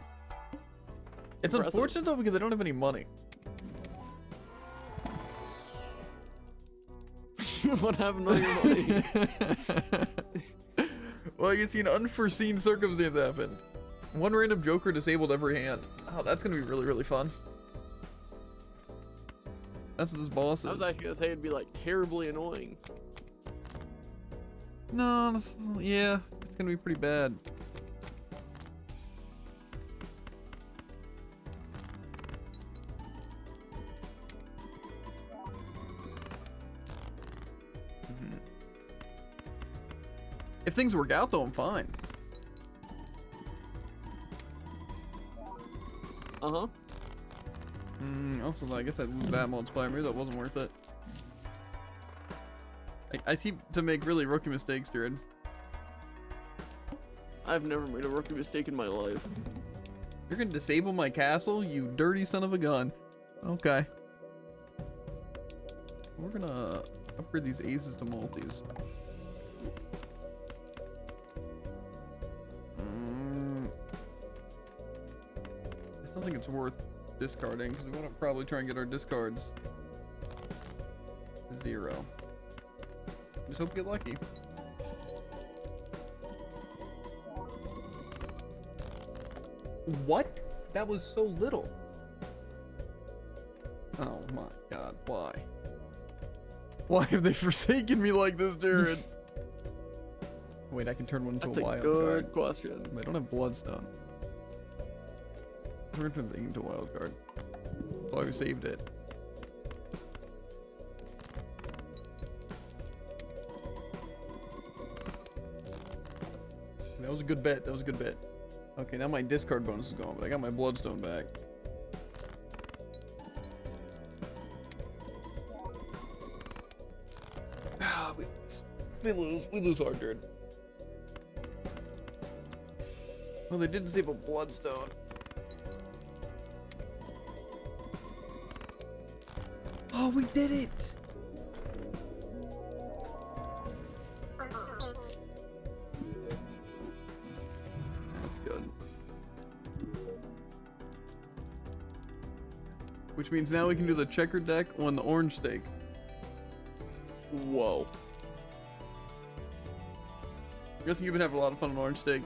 [SPEAKER 1] It's
[SPEAKER 2] Impressive.
[SPEAKER 1] unfortunate though because I don't have any money.
[SPEAKER 2] What happened to your money?
[SPEAKER 1] Well, you see an unforeseen circumstance happened. One random joker disabled every hand. Oh, that's gonna be really, really fun. That's what this boss is.
[SPEAKER 2] I was actually gonna say it'd be like terribly annoying.
[SPEAKER 1] No, yeah, it's gonna be pretty bad. If things work out though, I'm fine.
[SPEAKER 2] Uh-huh.
[SPEAKER 1] Also, I guess I lose that multiplier. Maybe that wasn't worth it. I seem to make really rookie mistakes, Jared.
[SPEAKER 2] I've never made a rookie mistake in my life.
[SPEAKER 1] You're gonna disable my castle, you dirty son of a gun. Okay. We're gonna upgrade these aces to multis. I still think it's worth discarding because we want to probably try and get our discards to 0. Just hope we get lucky. What? That was so little. Oh my god, why? Why have they forsaken me like this, Jared? Wait, I can turn one into
[SPEAKER 2] That's
[SPEAKER 1] a
[SPEAKER 2] a
[SPEAKER 1] wild
[SPEAKER 2] good
[SPEAKER 1] card.
[SPEAKER 2] question.
[SPEAKER 1] I don't have Bloodstone. Turn turns into a wild card. Oh, I saved it. That was a good bet. That was a good bet. Okay, now my discard bonus is gone, but I got my Bloodstone back. Ah, we lose. We lose hard, dude. Well, they did disable Bloodstone. Oh, we did it! That's good. Which means now we can do the checker deck on the orange stake.
[SPEAKER 2] Whoa.
[SPEAKER 1] I'm guessing you've been having a lot of fun on orange stake.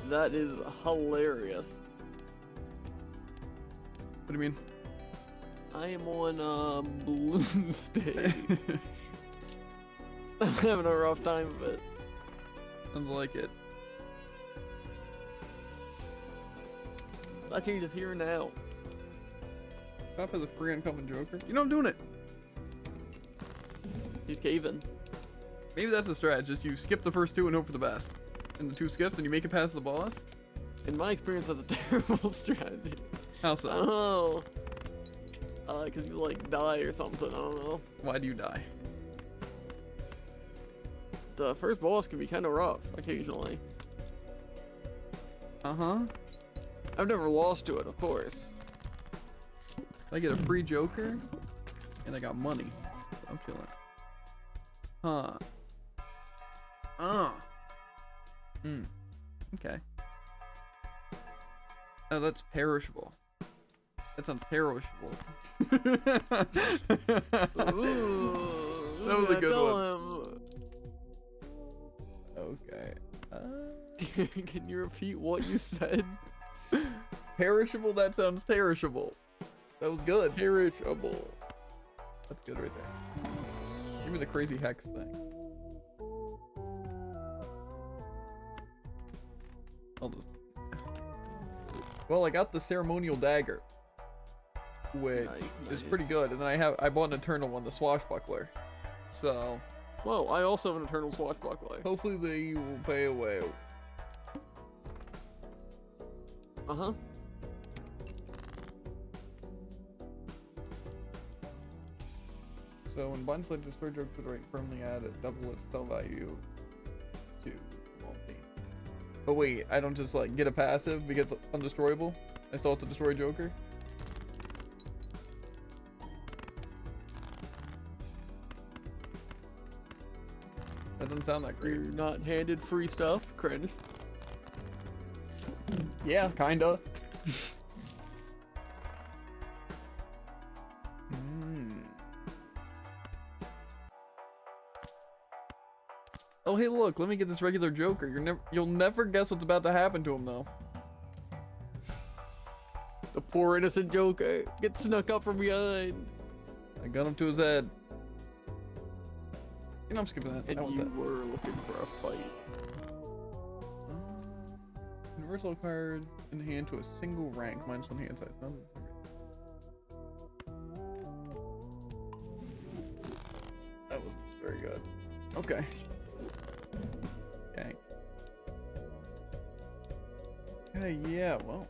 [SPEAKER 2] That is hilarious.
[SPEAKER 1] What do you mean?
[SPEAKER 2] I am on balloon stage. I'm having a rough time of it.
[SPEAKER 1] Sounds like it.
[SPEAKER 2] I can just hear now.
[SPEAKER 1] Top has a free uncommon joker. You know I'm doing it.
[SPEAKER 2] He's caving.
[SPEAKER 1] Maybe that's a strat. Just you skip the first 2 and hope for the best. And the 2 skips and you make it past the boss.
[SPEAKER 2] In my experience, that's a terrible strategy.
[SPEAKER 1] How
[SPEAKER 2] I
[SPEAKER 1] so?
[SPEAKER 2] don't know. Cause you like die or something. I don't know.
[SPEAKER 1] Why do you die?
[SPEAKER 2] The first boss can be kind of rough occasionally.
[SPEAKER 1] Uh-huh.
[SPEAKER 2] I've never lost to it, of course.
[SPEAKER 1] I get a free joker and I got money. I'm chilling. Huh. Okay. Oh, that's perishable. That sounds terrible.
[SPEAKER 2] Ooh,
[SPEAKER 1] That was a good
[SPEAKER 2] tell
[SPEAKER 1] one. Okay.
[SPEAKER 2] him. Can you repeat what you said?
[SPEAKER 1] Perishable, that sounds perishable. That was good.
[SPEAKER 2] Perishable.
[SPEAKER 1] That's good right there. Give me the crazy hex thing. I'll just... Well, I got the ceremonial dagger, which is pretty good, and then I bought an eternal one, the swashbuckler. So,
[SPEAKER 2] Whoa, I also have an eternal swashbuckler.
[SPEAKER 1] hopefully they will pay away.
[SPEAKER 2] Uh-huh.
[SPEAKER 1] So when binds like destroy joke to the right, firmly add it, double its sell value to multi. But wait, I don't just like get a passive because it's undestroyable. I still have to destroy Joker. That doesn't sound that great.
[SPEAKER 2] You're not handed free stuff, cringe.
[SPEAKER 1] Yeah, kinda. Oh hey look, let me get this regular Joker. You'll never guess what's about to happen to him though.
[SPEAKER 2] The poor innocent Joker gets snuck up from behind.
[SPEAKER 1] I got him to his head. You know I'm skipping that.
[SPEAKER 2] And
[SPEAKER 1] I want
[SPEAKER 2] you
[SPEAKER 1] that.
[SPEAKER 2] were looking for a fight.
[SPEAKER 1] Universal card in hand to a single rank, -1 hand size. None of this is great. That was very good. Okay. Okay. Okay, yeah, well.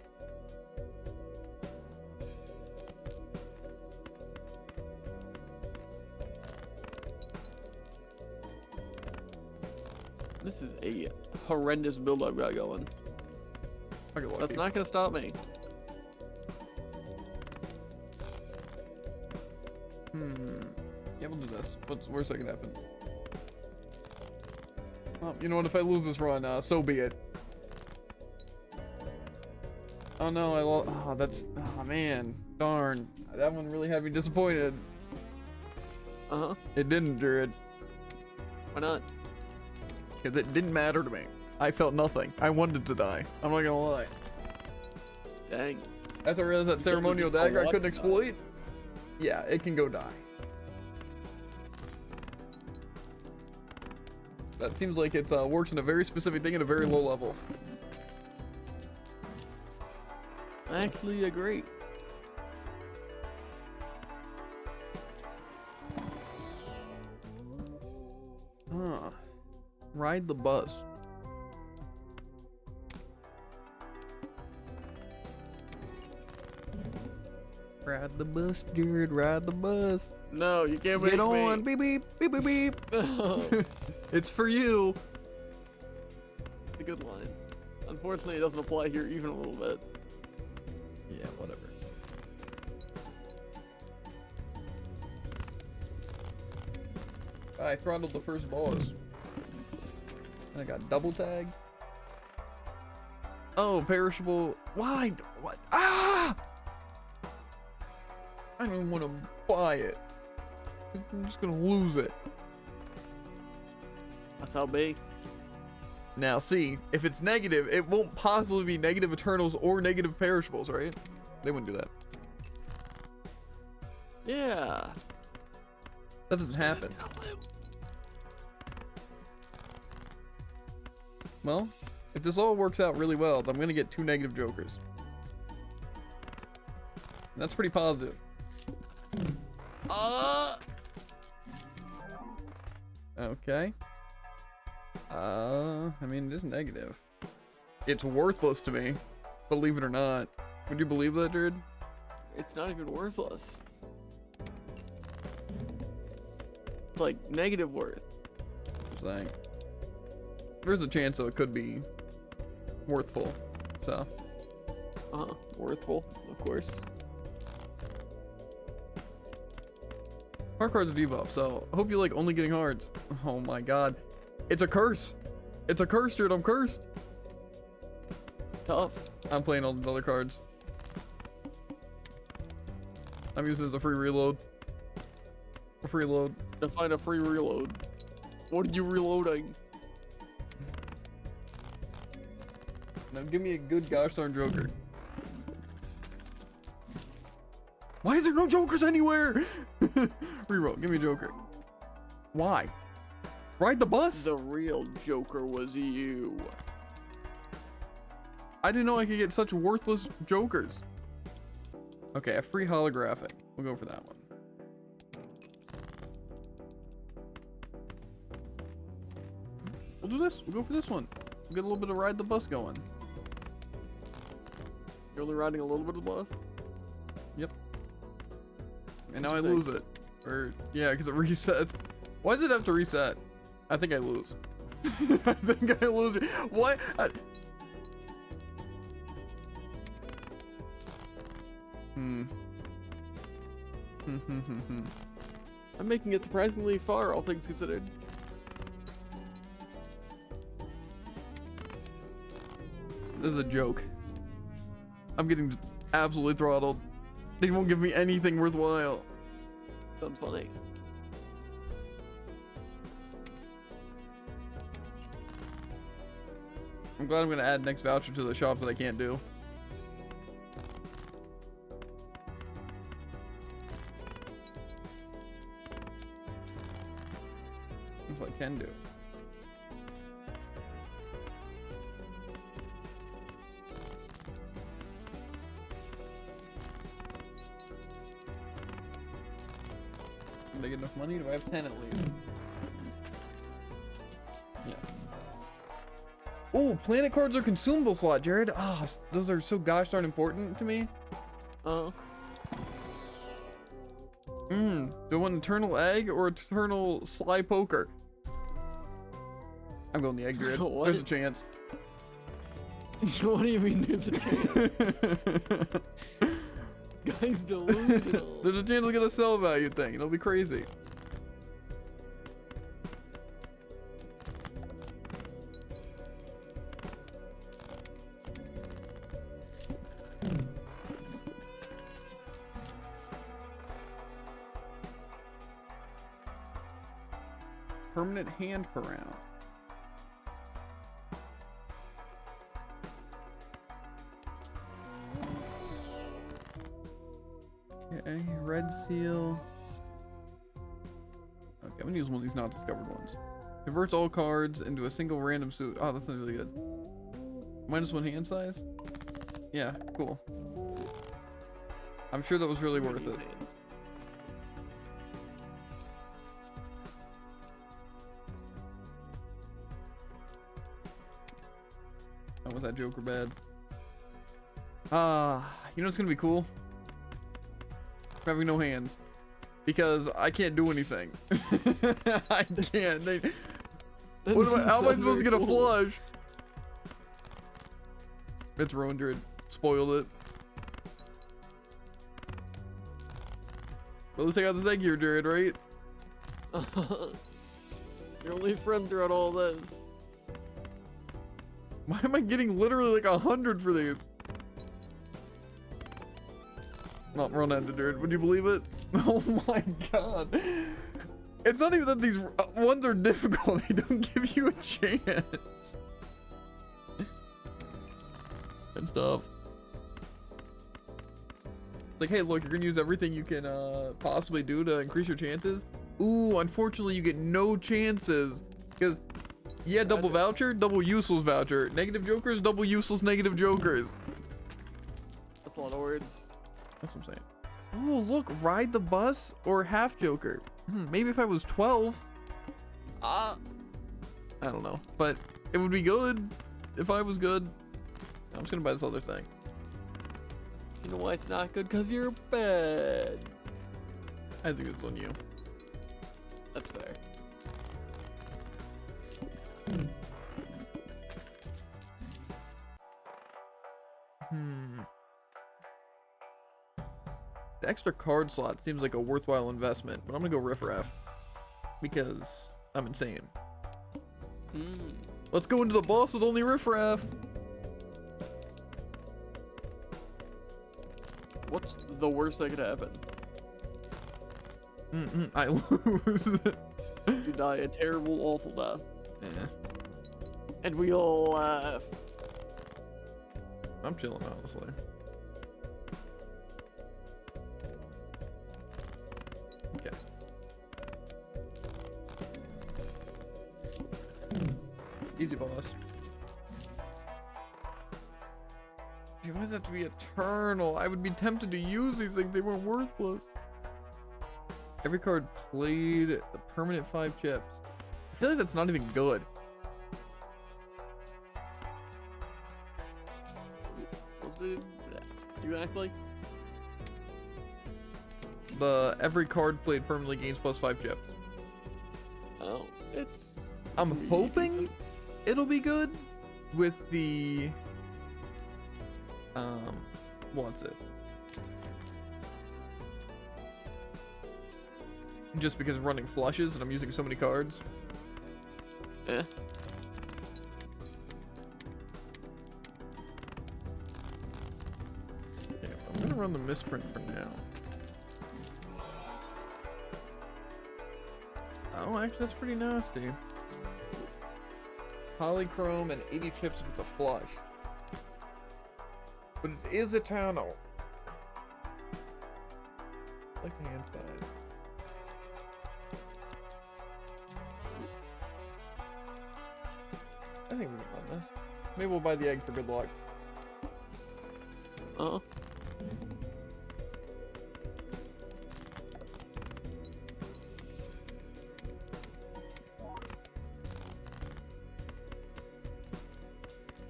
[SPEAKER 2] This is a horrendous build I've got going.
[SPEAKER 1] I get lucky.
[SPEAKER 2] That's not gonna stop me.
[SPEAKER 1] Yeah, we'll do this. What's worst that can happen? Well, you know what? If I lose this run, so be it. Oh no, I lost. Oh, that's. Oh man, darn. That one really had me disappointed.
[SPEAKER 2] Uh-huh.
[SPEAKER 1] It didn't, Druid.
[SPEAKER 2] Why not?
[SPEAKER 1] Because it didn't matter to me. I felt nothing. I wanted to die. I'm not gonna lie.
[SPEAKER 2] Dang.
[SPEAKER 1] After I realized that
[SPEAKER 2] You
[SPEAKER 1] ceremonial
[SPEAKER 2] just go
[SPEAKER 1] dagger I
[SPEAKER 2] up
[SPEAKER 1] couldn't
[SPEAKER 2] and die.
[SPEAKER 1] exploit. Yeah, it can go die. That seems like it works in a very specific thing at a very low level.
[SPEAKER 2] I actually agree.
[SPEAKER 1] Huh. Ride the bus. Ride the bus, Jared. Ride the bus.
[SPEAKER 2] No, you can't make
[SPEAKER 1] Get
[SPEAKER 2] me.
[SPEAKER 1] on. Beep, beep, beep, beep, beep.
[SPEAKER 2] No.
[SPEAKER 1] It's for you.
[SPEAKER 2] It's a good line. Unfortunately, it doesn't apply here even a little bit.
[SPEAKER 1] Yeah, whatever. I throttled the first boss. And I got double tag. Oh, perishable. Why? What? Ah! I don't even want to buy it. I'm just gonna lose it.
[SPEAKER 2] That's how big.
[SPEAKER 1] Now, see, if it's negative, it won't possibly be negative Eternals or negative perishables, right? They wouldn't do that.
[SPEAKER 2] Yeah.
[SPEAKER 1] That doesn't happen. Well, if this all works out really well, then I'm gonna get 2 negative Jokers. And that's pretty positive. Okay. I mean, it is negative. It's worthless to me, believe it or not. Would you believe that, dude?
[SPEAKER 2] It's not even worthless. It's like negative worth.
[SPEAKER 1] That's what I'm saying. There's a chance though it could be worthful. So.
[SPEAKER 2] Worthful, of course.
[SPEAKER 1] Hard cards are debuff, so I hope you like only getting hards. Oh my god. It's a curse. It's a curse, dude. I'm cursed.
[SPEAKER 2] Tough.
[SPEAKER 1] I'm playing all the other cards. I'm using it as a free reload. A free load.
[SPEAKER 2] Define a free reload. What are you reloading?
[SPEAKER 1] Now give me a good gosh darn Joker. Why is there no Jokers anywhere? Reroll, give me a Joker. Why? Ride the bus?
[SPEAKER 2] The real Joker was you.
[SPEAKER 1] I didn't know I could get such worthless Jokers. Okay, a free holographic. We'll go for that one. We'll do this. We'll go for this one. We'll get a little bit of ride the bus going.
[SPEAKER 2] You're only riding a little bit of the bus?
[SPEAKER 1] Yep. And now I lose it. Or, yeah, because it resets. Why does it have to reset? I think I lose. I think I lose. What?
[SPEAKER 2] I'm making it surprisingly far, all things considered.
[SPEAKER 1] This is a joke. I'm getting absolutely throttled. They won't give me anything worthwhile.
[SPEAKER 2] Sounds funny.
[SPEAKER 1] I'm glad I'm gonna add next voucher to the shops that I can't do. That's what I can do. Did I get enough money? Do I have 10 at least? Yeah. Oh, planet cards are consumable slot, Jared. Ah, those are so gosh darn important to me.
[SPEAKER 2] Uh-huh.
[SPEAKER 1] Do I want eternal egg or eternal sly poker? I'm going the egg, Jared.
[SPEAKER 2] What?
[SPEAKER 1] There's a chance.
[SPEAKER 2] What do you mean there's a chance? Guy's delusional.
[SPEAKER 1] There's a chance we'll get a sell value thing. It'll be crazy. Permanent hand per round. Okay, red seal. Okay, I'm gonna use one of these not discovered ones. Converts all cards into a single random suit. Oh, that's not really good. -1 hand size? Yeah, cool. I'm sure that was really worth it. Oh, was that Joker bad? You know what's gonna be cool? Having no hands. Because I can't do anything. I can't. How am I supposed to get a flush? It's ruined, Druid. Spoiled it. Well, at least I got this egg here, Druid, right?
[SPEAKER 2] Your only friend throughout all this.
[SPEAKER 1] Why am I getting literally like 100 for these? Not run ended, Druid. Would you believe it? Oh my god. It's not even that these ones are difficult. They don't give you a chance. And stuff. It's like, hey, look, you're gonna use everything you can possibly do to increase your chances. Ooh, unfortunately, you get no chances. Because, yeah, double voucher, double useless voucher. Negative jokers, double useless negative jokers.
[SPEAKER 2] That's a lot of words.
[SPEAKER 1] That's what I'm saying. Oh, look, ride the bus or half joker. Maybe if I was 12. I don't know, but it would be good if I was good. I'm just gonna buy this other thing.
[SPEAKER 2] You know why it's not good? Because you're bad.
[SPEAKER 1] I think it's on you.
[SPEAKER 2] That's fair.
[SPEAKER 1] The extra card slot seems like a worthwhile investment, but I'm gonna go riffraff because I'm insane. Let's go into the boss with only riffraff.
[SPEAKER 2] What's the worst that could happen?
[SPEAKER 1] I lose.
[SPEAKER 2] You die a terrible, awful death.
[SPEAKER 1] Yeah,
[SPEAKER 2] And we all laugh.
[SPEAKER 1] I'm chilling, honestly. Okay. Easy boss. Dude, why does it have to be eternal? I would be tempted to use these things. They weren't worthless. Every card played, the permanent 5 chips. I feel like that's not even good.
[SPEAKER 2] You act like
[SPEAKER 1] The every card played permanently gains +5 chips.
[SPEAKER 2] oh, it's.
[SPEAKER 1] I'm
[SPEAKER 2] pretty
[SPEAKER 1] hoping
[SPEAKER 2] decent.
[SPEAKER 1] it'll be good with the what's it? Just because I'm running flushes and I'm using so many cards.
[SPEAKER 2] Eh.
[SPEAKER 1] Yeah, I'm gonna run the misprint for now. Oh, actually, that's pretty nasty. Polychrome and 80 chips if it's a flush. But it is eternal. I like the hand size. I think we can run this. Maybe we'll buy the egg for good luck.
[SPEAKER 2] Uh.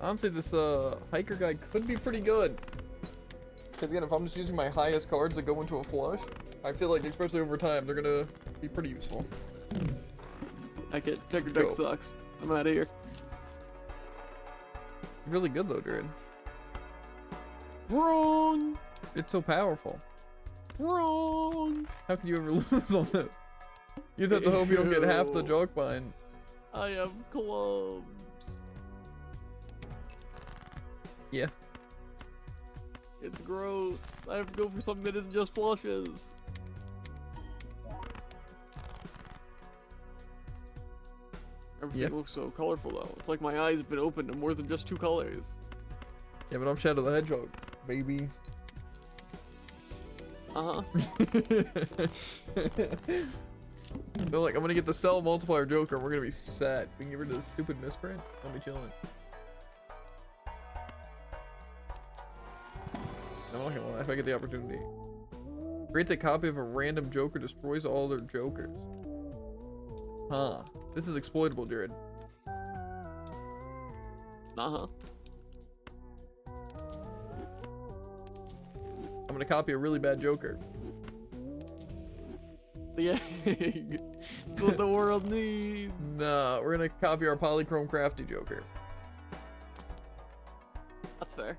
[SPEAKER 1] Honestly, this hiker guy could be pretty good. Because again, if I'm just using my highest cards that go into a flush, I feel like, especially over time, they're gonna be pretty useful.
[SPEAKER 2] I get Picker
[SPEAKER 1] Let's
[SPEAKER 2] deck
[SPEAKER 1] go.
[SPEAKER 2] sucks. I'm out of here.
[SPEAKER 1] Really good though, Druid.
[SPEAKER 2] Wrong.
[SPEAKER 1] It's so powerful.
[SPEAKER 2] Wrong.
[SPEAKER 1] How could you ever lose on it? You just have to hope you don't get half the
[SPEAKER 2] Ew.
[SPEAKER 1] joke bind.
[SPEAKER 2] I have clubs.
[SPEAKER 1] Yeah.
[SPEAKER 2] It's gross. I have to go for something that isn't just flushes. Everything looks so colorful though. It's like my eyes have been opened to more than just 2 colors.
[SPEAKER 1] Yeah, but I'm Shadow the Hedgehog, baby.
[SPEAKER 2] Uh-huh.
[SPEAKER 1] No, like, I'm gonna get the cell multiplier Joker and we're gonna be set. We can get rid of this stupid misprint. I'll be chilling. I'm not gonna lie, if I get the opportunity. Creates a copy of a random Joker, destroys all their Jokers. Huh. This is exploitable, Jared.
[SPEAKER 2] Uh-huh.
[SPEAKER 1] I'm gonna copy a really bad Joker.
[SPEAKER 2] The egg. It's what the world needs.
[SPEAKER 1] Nah, we're gonna copy our Polychrome Crafty Joker.
[SPEAKER 2] That's fair.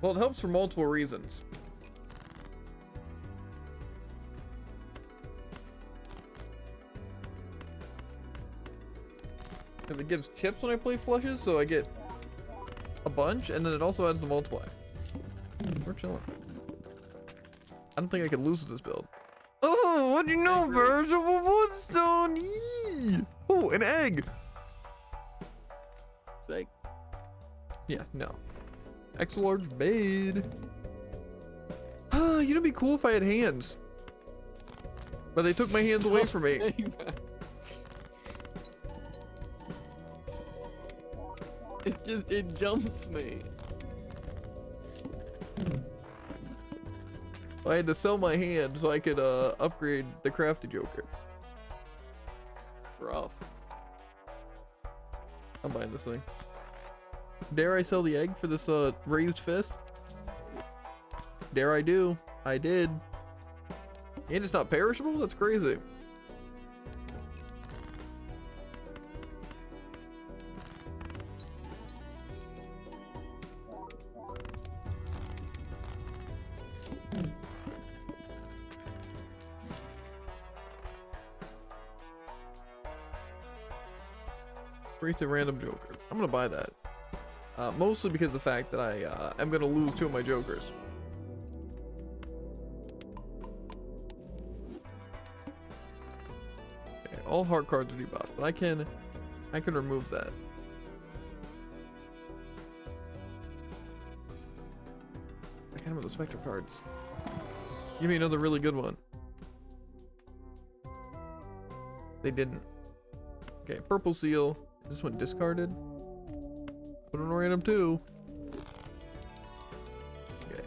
[SPEAKER 1] Well, it helps for multiple reasons. And it gives chips when I play flushes, so I get a bunch, and then it also adds the multiply. We're chilling. I don't think I could lose with this build. Oh, what do you know, Veritable Woodstone? Yee! Oh, an egg!
[SPEAKER 2] Like,
[SPEAKER 1] Yeah, no. Extra large bait. Ah, you know, it'd be cool if I had hands. But they took my hands away from me.
[SPEAKER 2] saying that. It jumps me.
[SPEAKER 1] I had to sell my hand so I could upgrade the Crafty Joker.
[SPEAKER 2] Rough.
[SPEAKER 1] I'm buying this thing. Dare I sell the egg for this raised fist? Dare I do. I did. And it's not perishable? That's crazy. Creates a random Joker. I'm gonna buy that. Mostly because of the fact that I am going to lose 2 of my jokers. Okay, all heart cards are debuffed, but I can remove that. I kind of the spectral cards. Give me another really good one. They didn't. Okay, purple seal. This one discarded. Put an random 2. Okay.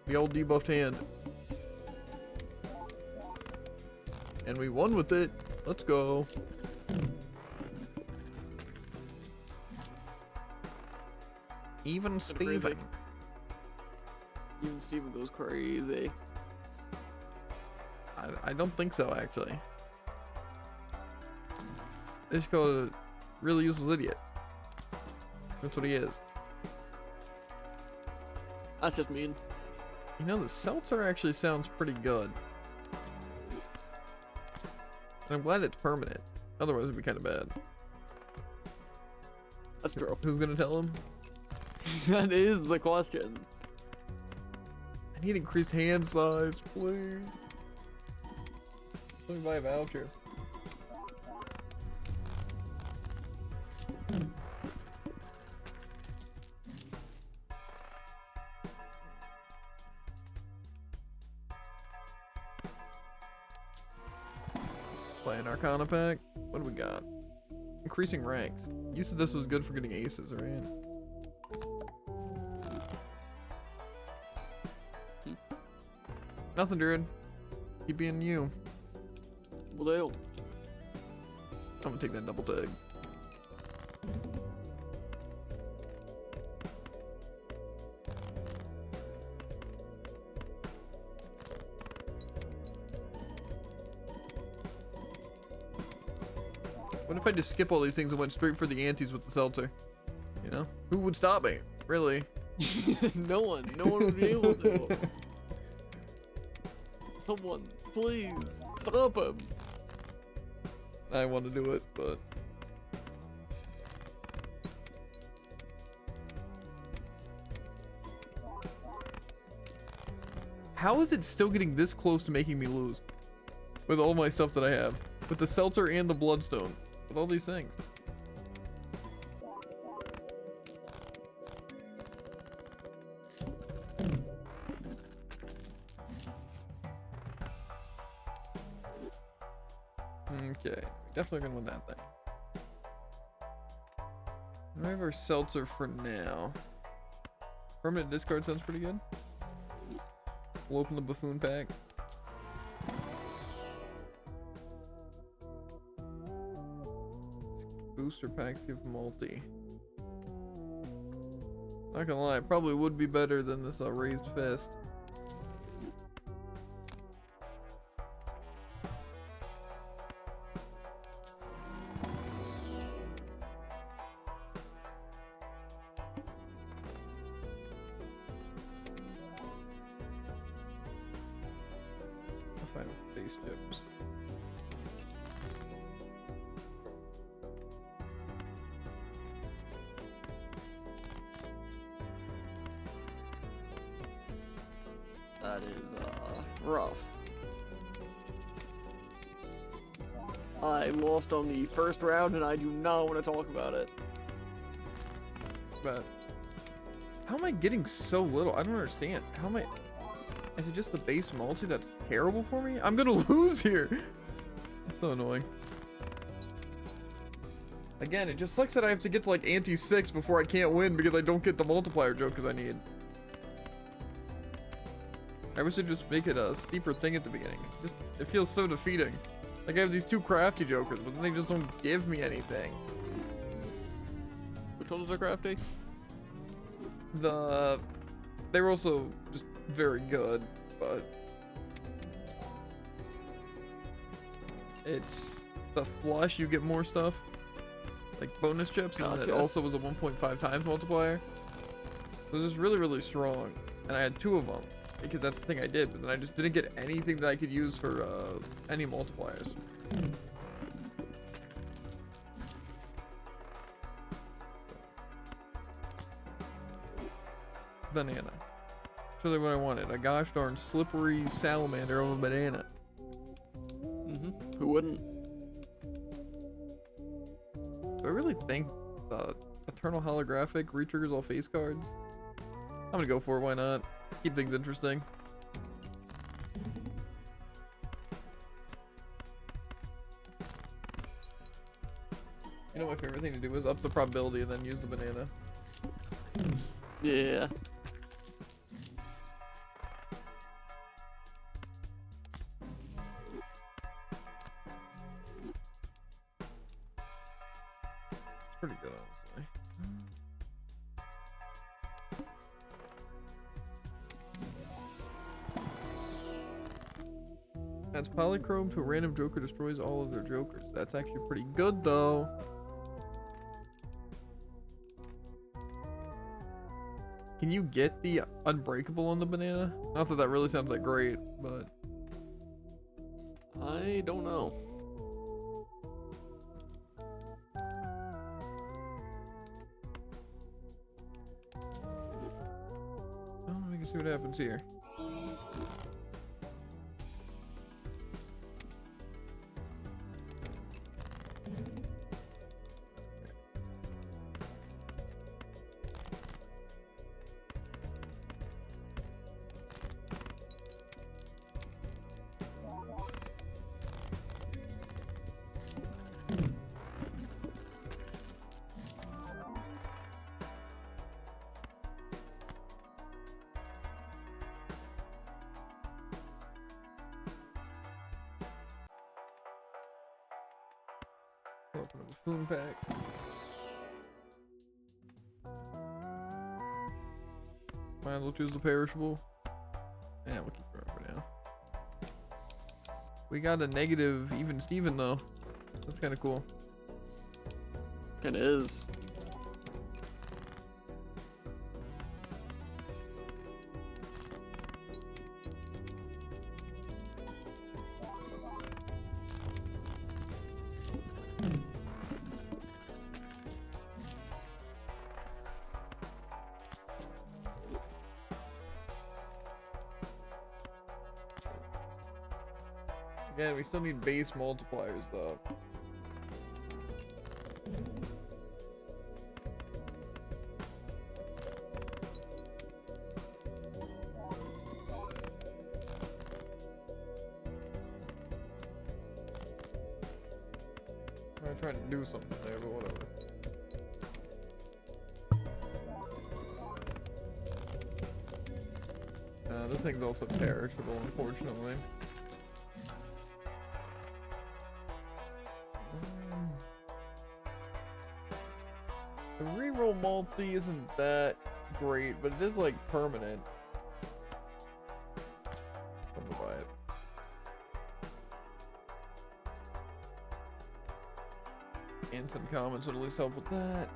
[SPEAKER 1] The old debuffed hand. And we won with it. Let's go. Even Steven.
[SPEAKER 2] Crazy. Even Steven goes crazy.
[SPEAKER 1] I don't think so, actually. They just call it a really useless idiot. That's what he is.
[SPEAKER 2] That's just mean.
[SPEAKER 1] You know, the seltzer actually sounds pretty good. And I'm glad it's permanent. Otherwise, it'd be kind of bad.
[SPEAKER 2] That's true.
[SPEAKER 1] Who's gonna tell him?
[SPEAKER 2] That is the question.
[SPEAKER 1] I need increased hand size, please. Let me buy a voucher. Play an Arcana pack. What do we got? Increasing ranks. You said this was good for getting aces, right? Nothing, dude. Keep being you.
[SPEAKER 2] Well,
[SPEAKER 1] I'm gonna take that double tag. What if I just skip all these things and went straight for the antes with the seltzer? You know? Who would stop me? Really?
[SPEAKER 2] no one would be able to. Someone, please, stop him.
[SPEAKER 1] I want to do it, but... How is it still getting this close to making me lose? With all my stuff that I have. With the seltzer and the bloodstone. With all these things. Okay, definitely gonna win that thing. We have our seltzer for now. Permanent discard sounds pretty good. We'll open the buffoon pack. Booster packs give multi. Not gonna lie, it probably would be better than this raised fist. I'll find base chips.
[SPEAKER 2] That is, rough. I lost on the first round and I do not want to talk about it.
[SPEAKER 1] But how am I getting so little? I don't understand. How am I? Is it just the base multi that's terrible for me? I'm gonna lose here. That's so annoying. Again, it just sucks that I have to get to like ante 6 before I can't win because I don't get the multiplier jokers I need. I wish they'd just make it a steeper thing at the beginning. Just, it feels so defeating. Like I have these 2 crafty jokers, but then they just don't give me anything.
[SPEAKER 2] Which ones are crafty?
[SPEAKER 1] They were also just very good, but it's the flush, you get more stuff. Like bonus chips, and it
[SPEAKER 2] Gotcha.
[SPEAKER 1] also was a 1.5 times multiplier. So this is really, really strong. And I had 2 of them. Because that's the thing I did. But then I just didn't get anything that I could use for any multipliers. Banana. That's really what I wanted. A gosh darn slippery salamander on a banana.
[SPEAKER 2] Who wouldn't?
[SPEAKER 1] Do I really think Eternal Holographic re-triggers all face cards? I'm gonna go for it, why not? Keep things interesting. You know my favorite thing to do is up the probability and then use the banana.
[SPEAKER 2] Yeah.
[SPEAKER 1] It's pretty good, honestly. Adds polychrome to a random joker, destroys all of their jokers. That's actually pretty good, though. Can you get the unbreakable on the banana? Not that that really sounds like great, but
[SPEAKER 2] I don't know.
[SPEAKER 1] oh, we can see what happens here. Open up a boom pack. Might as well choose the perishable. Yeah, we'll keep it for now. We got a negative even Steven though. That's kind of cool.
[SPEAKER 2] Kinda is.
[SPEAKER 1] Again, we still need base multipliers though. I tried to do something there, but whatever. This thing's also perishable, unfortunately. The reroll multi isn't that great, but it is like permanent. I'm gonna buy it. And some comments would at least help with that.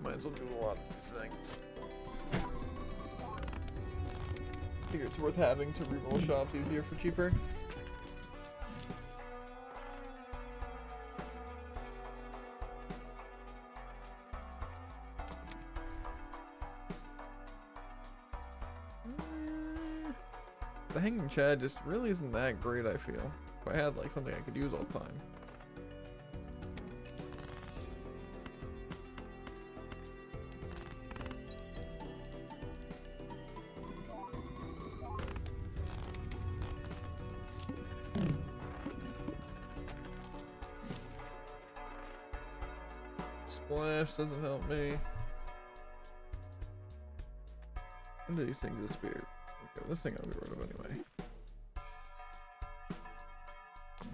[SPEAKER 1] Might as well do a lot of these things. Figure it's worth having to reroll shops easier for cheaper. The hanging Chad just really isn't that great, I feel. If I had like something I could use all the time. Splash doesn't help me. When do these things disappear? Okay, this thing I'll get rid of anyway.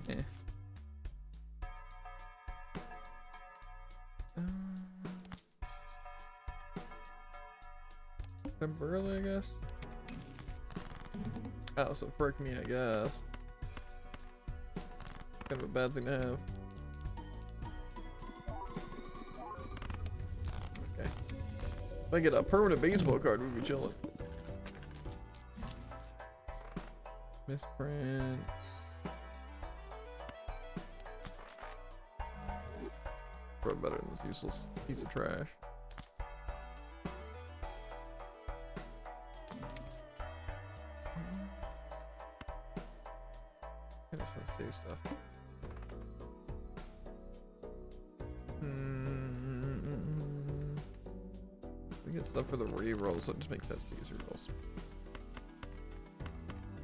[SPEAKER 1] Eh. Temporarily, I guess. Oh, so frick me, I guess. Kind of a bad thing to have. Okay. If I get a permanent baseball card, we'd be chilling. Misprints. Probably better than this useless piece of trash. I just want to save stuff. We get stuff for the rerolls, so it just makes sense to use rerolls.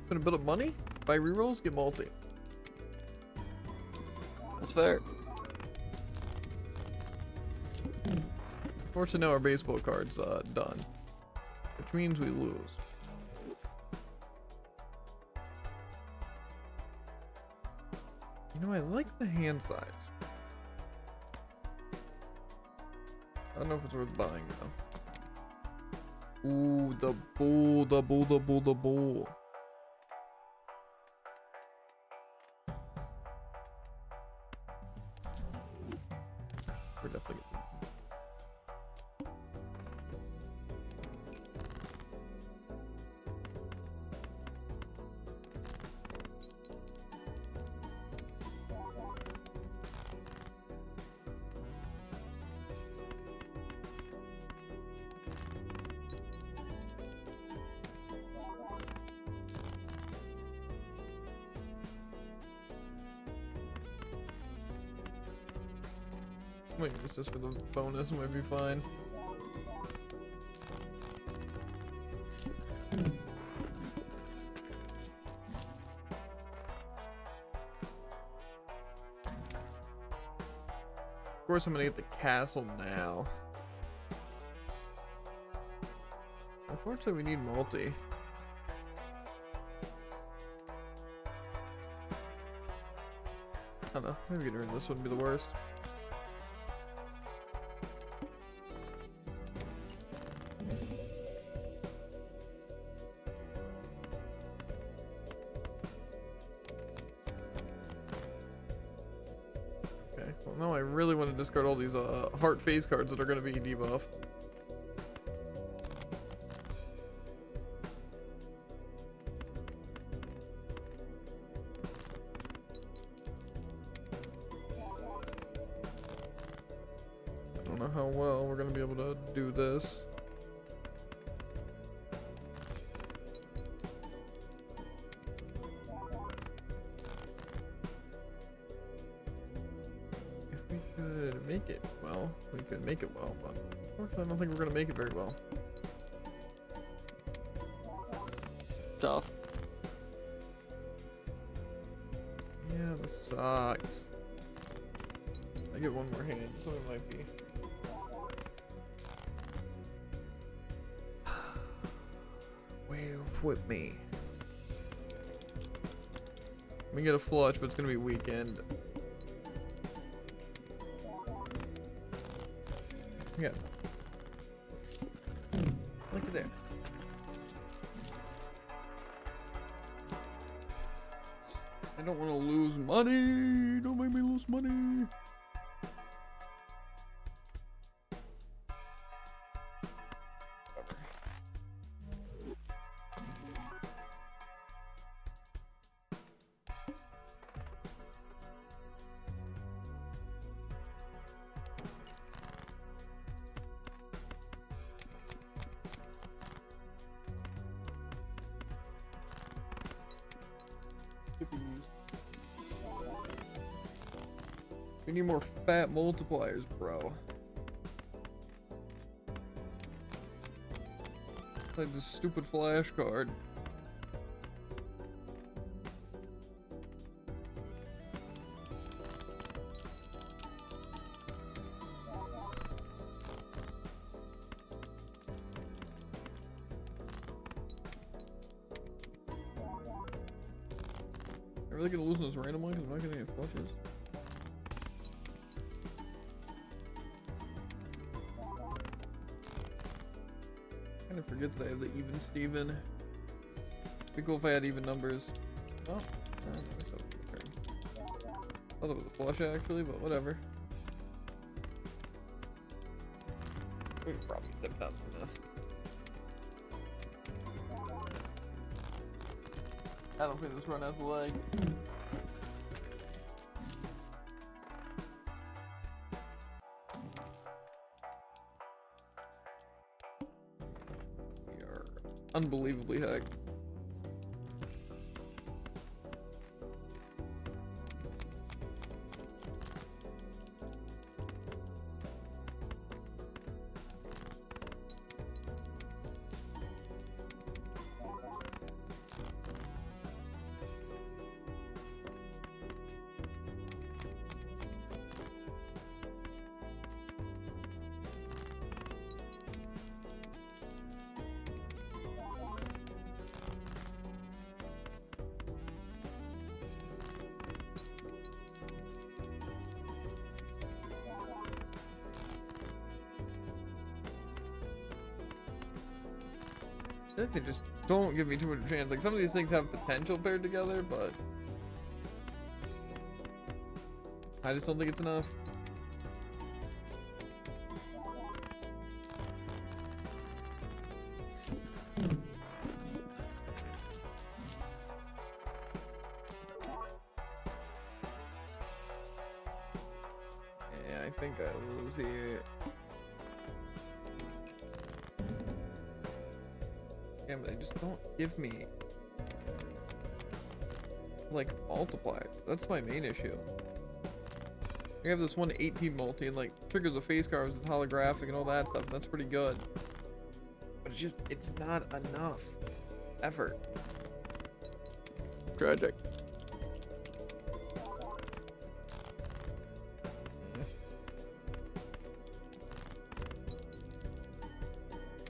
[SPEAKER 1] Spend a bit of money, buy rerolls, get multi.
[SPEAKER 2] That's fair.
[SPEAKER 1] Fortunately, now our baseball card's done, which means we lose. You know, I like the hand size. I don't know if it's worth buying though. Ooh, the bull, the bull, the bull, the bull. We're definitely getting. Wait, this just for the bonus might be fine. Of course, I'm gonna get the castle now. Unfortunately, we need multi. I don't know. Maybe getting rid of this wouldn't be the worst. Okay, well now I really want to discard all these heart phase cards that are going to be debuffed. I don't know how well we're going to be able to do this. Make it well. We could make it well, but unfortunately I don't think we're gonna make it very well.
[SPEAKER 2] Tough.
[SPEAKER 1] Yeah, this sucks. I get one more hand, so it might be. Wave with me. We get a flush, but it's gonna be weekend. Yeah. Look at that. I don't want to lose money. Don't make me lose money. We need more fat multipliers, bro. It's like this stupid flash card. Are we really gonna lose those random ones? I'm not getting any flushes. I forget that I have the even Steven. Be cool if I had even numbers. Oh, nice opening turn. I thought it was a flush actually, but whatever. We could probably get 7,000 from this. I don't think this run has legs. We are unbelievably hacked. I think they just don't give me too much chance. Like some of these things have potential paired together, but I just don't think it's enough. Yeah, I think I lose here. Yeah, but they just don't give me like multipliers. That's my main issue. I have this 118 multi and like triggers a face card with holographic and all that stuff, and that's pretty good. But it's not enough effort.
[SPEAKER 2] Tragic.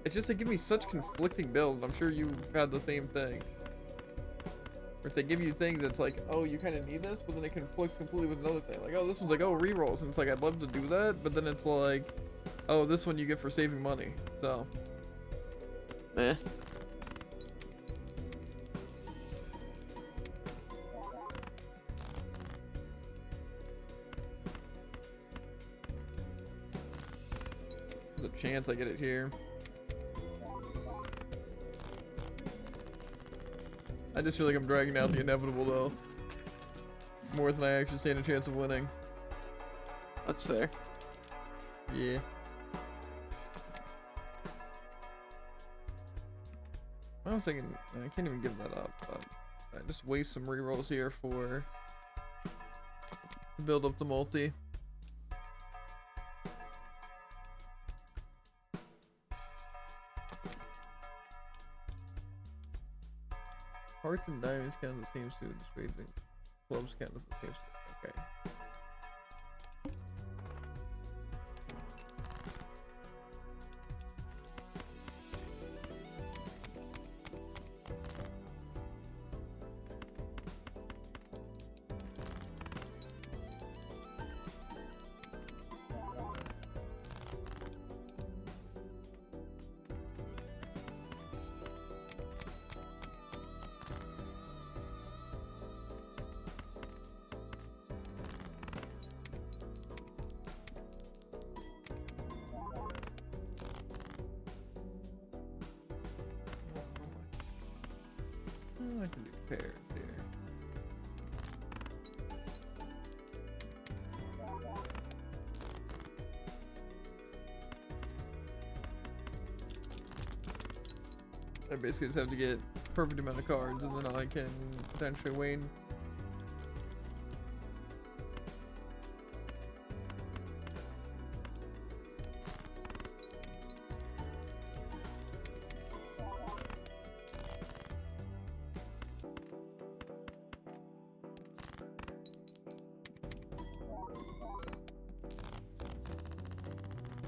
[SPEAKER 1] It's just they give me such conflicting builds. I'm sure you've had the same thing. Or if they give you things that's like, oh, you kind of need this, but then it conflicts completely with another thing. Like, oh, this one's like, oh, rerolls. And it's like, I'd love to do that, but then it's like, oh, this one you get for saving money. So.
[SPEAKER 2] Eh.
[SPEAKER 1] There's a chance I get it here. I just feel like I'm dragging out the inevitable though. More than I actually stand a chance of winning.
[SPEAKER 2] That's fair.
[SPEAKER 1] Yeah. I was thinking, I can't even give that up, but I just waste some rerolls here for to build up the multi. Hearts and diamonds count as the same suit, spades and clubs count as the same suit. Okay. I can do pairs here. I basically just have to get perfect amount of cards and then I can potentially win.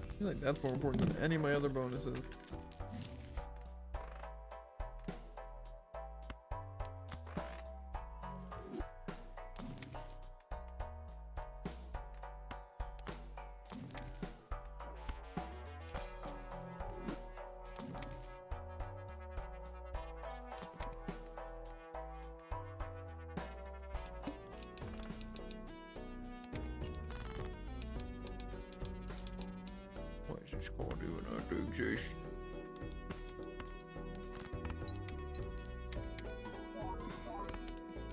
[SPEAKER 1] I feel like that's more important than any of my other bonuses. This card even have to exist.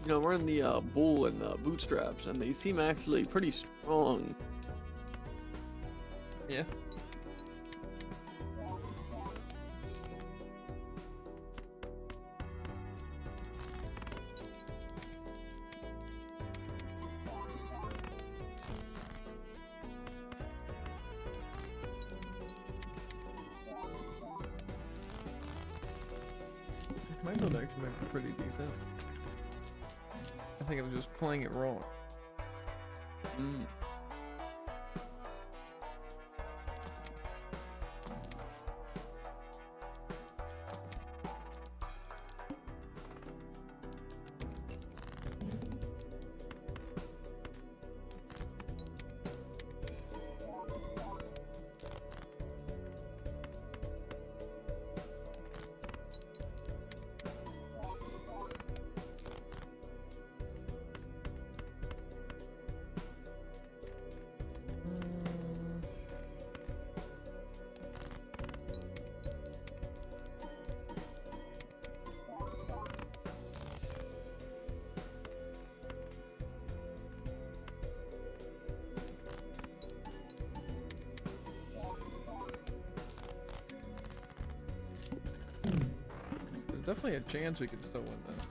[SPEAKER 2] You know, I'm wearing the bull and bootstraps, and they seem actually pretty strong.
[SPEAKER 1] Yeah. My build actually might be pretty decent. I think I was just playing it wrong.
[SPEAKER 2] Mm.
[SPEAKER 1] There's definitely a chance we could still win this.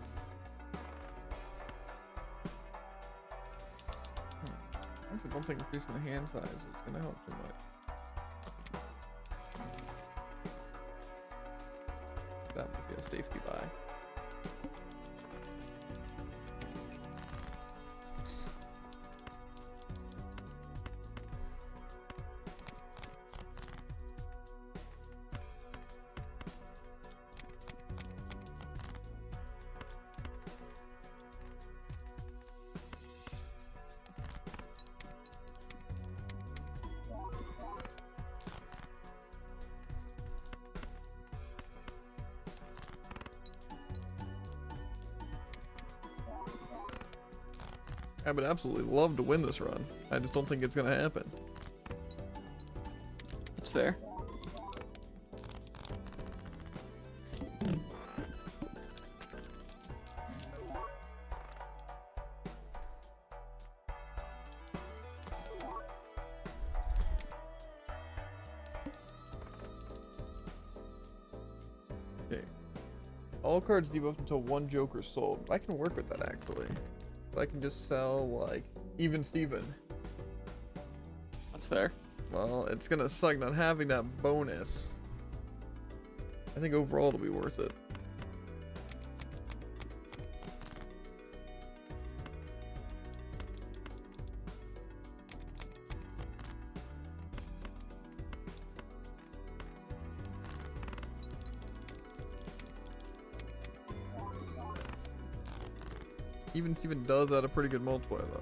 [SPEAKER 1] I don't think increasing the hand size is gonna help too much. That would be a safety buy. I would absolutely love to win this run. I just don't think it's gonna happen.
[SPEAKER 2] That's fair.
[SPEAKER 1] Okay. All cards debuff until one Joker sold. I can work with that actually. I can just sell like even Steven.
[SPEAKER 2] That's fair.
[SPEAKER 1] Well, it's gonna suck not having that bonus. I think overall it'll be worth it. Even Steven does add a pretty good multiplier though.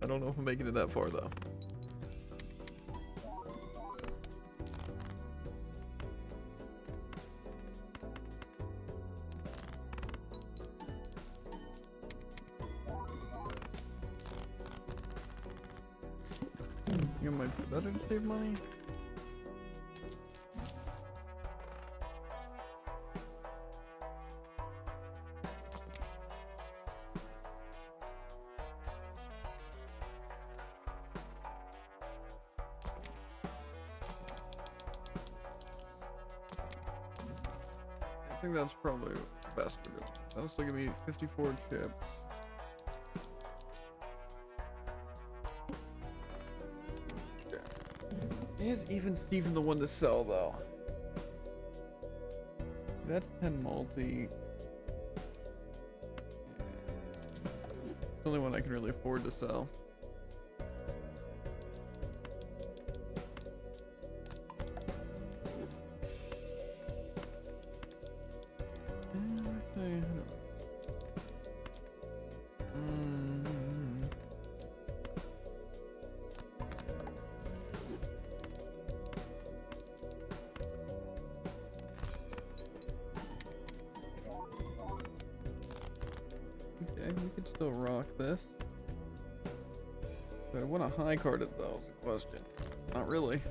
[SPEAKER 1] I don't know if I'm making it that far though. You might be better to save money. I think that's probably best for doing. That'll still give me 54 chips. Is even Steven the one to sell though? That's 10 multi. It's the only one I can really afford to sell. Okay, we could still rock this. Do I want to high card it though? Is the question. Not really.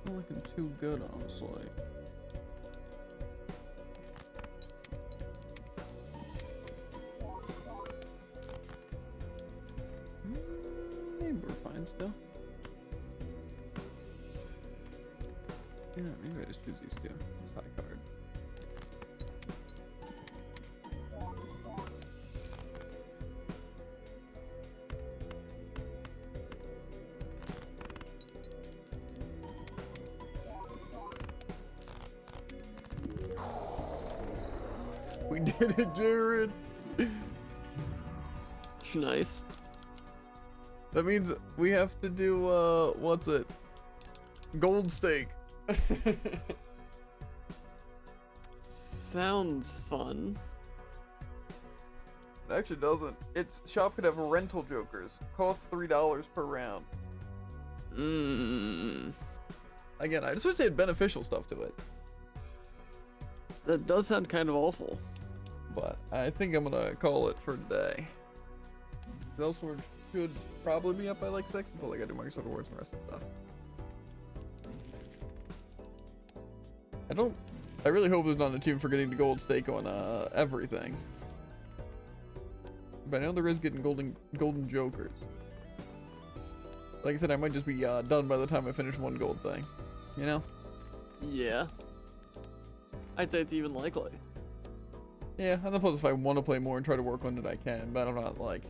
[SPEAKER 1] Not looking too good, honestly. Maybe we're fine still. Yeah, maybe I just choose these two. It's high card. We did it, Jared!
[SPEAKER 2] Nice.
[SPEAKER 1] That means we have to do, what's it? Gold stake.
[SPEAKER 2] Sounds fun.
[SPEAKER 1] It actually doesn't. Its shop could have rental jokers. Costs $3 per round. Again, I just wish they had beneficial stuff to it.
[SPEAKER 2] That does sound kind of awful.
[SPEAKER 1] But I think I'm gonna call it for today. Elsewhere should probably be up by like 6 until I gotta do Microsoft Awards and the rest of the stuff. I really hope there's not a team for getting the gold stake on everything. But I know there is getting golden jokers. Like I said, I might just be done by the time I finish one gold thing. You know?
[SPEAKER 2] Yeah. I'd say it's even likely.
[SPEAKER 1] Yeah, and then plus if I want to play more and try to work on it, I can. But I'm not like,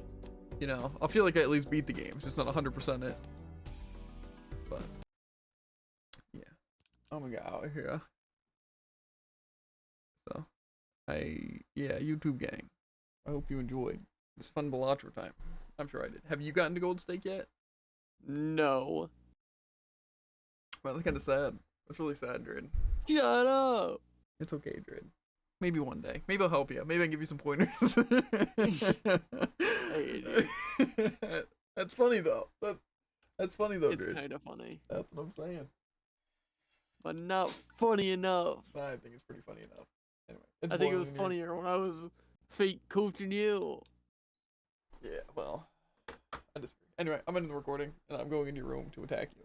[SPEAKER 1] you know, I feel like I at least beat the game. It's just not 100% it. But yeah, I'm gonna get out of here. So, yeah, YouTube gang. I hope you enjoyed this fun Balatro time. I'm sure I did. Have you gotten to gold stake yet?
[SPEAKER 2] No.
[SPEAKER 1] Well, that's kind of sad. That's really sad, Dred.
[SPEAKER 2] Shut up!
[SPEAKER 1] It's okay, Dred. Maybe one day. Maybe I'll help you. Maybe I can give you some pointers.
[SPEAKER 2] Hey, dude.
[SPEAKER 1] That's funny though. That's funny though,
[SPEAKER 2] It's
[SPEAKER 1] Dred.
[SPEAKER 2] kind of funny.
[SPEAKER 1] That's what I'm saying.
[SPEAKER 2] But not funny enough.
[SPEAKER 1] I think it's pretty funny enough. Anyway,
[SPEAKER 2] I think it was funnier when I was fake coaching you.
[SPEAKER 1] Yeah, well, I disagree. Anyway, I'm ending the recording, and I'm going into your room to attack you.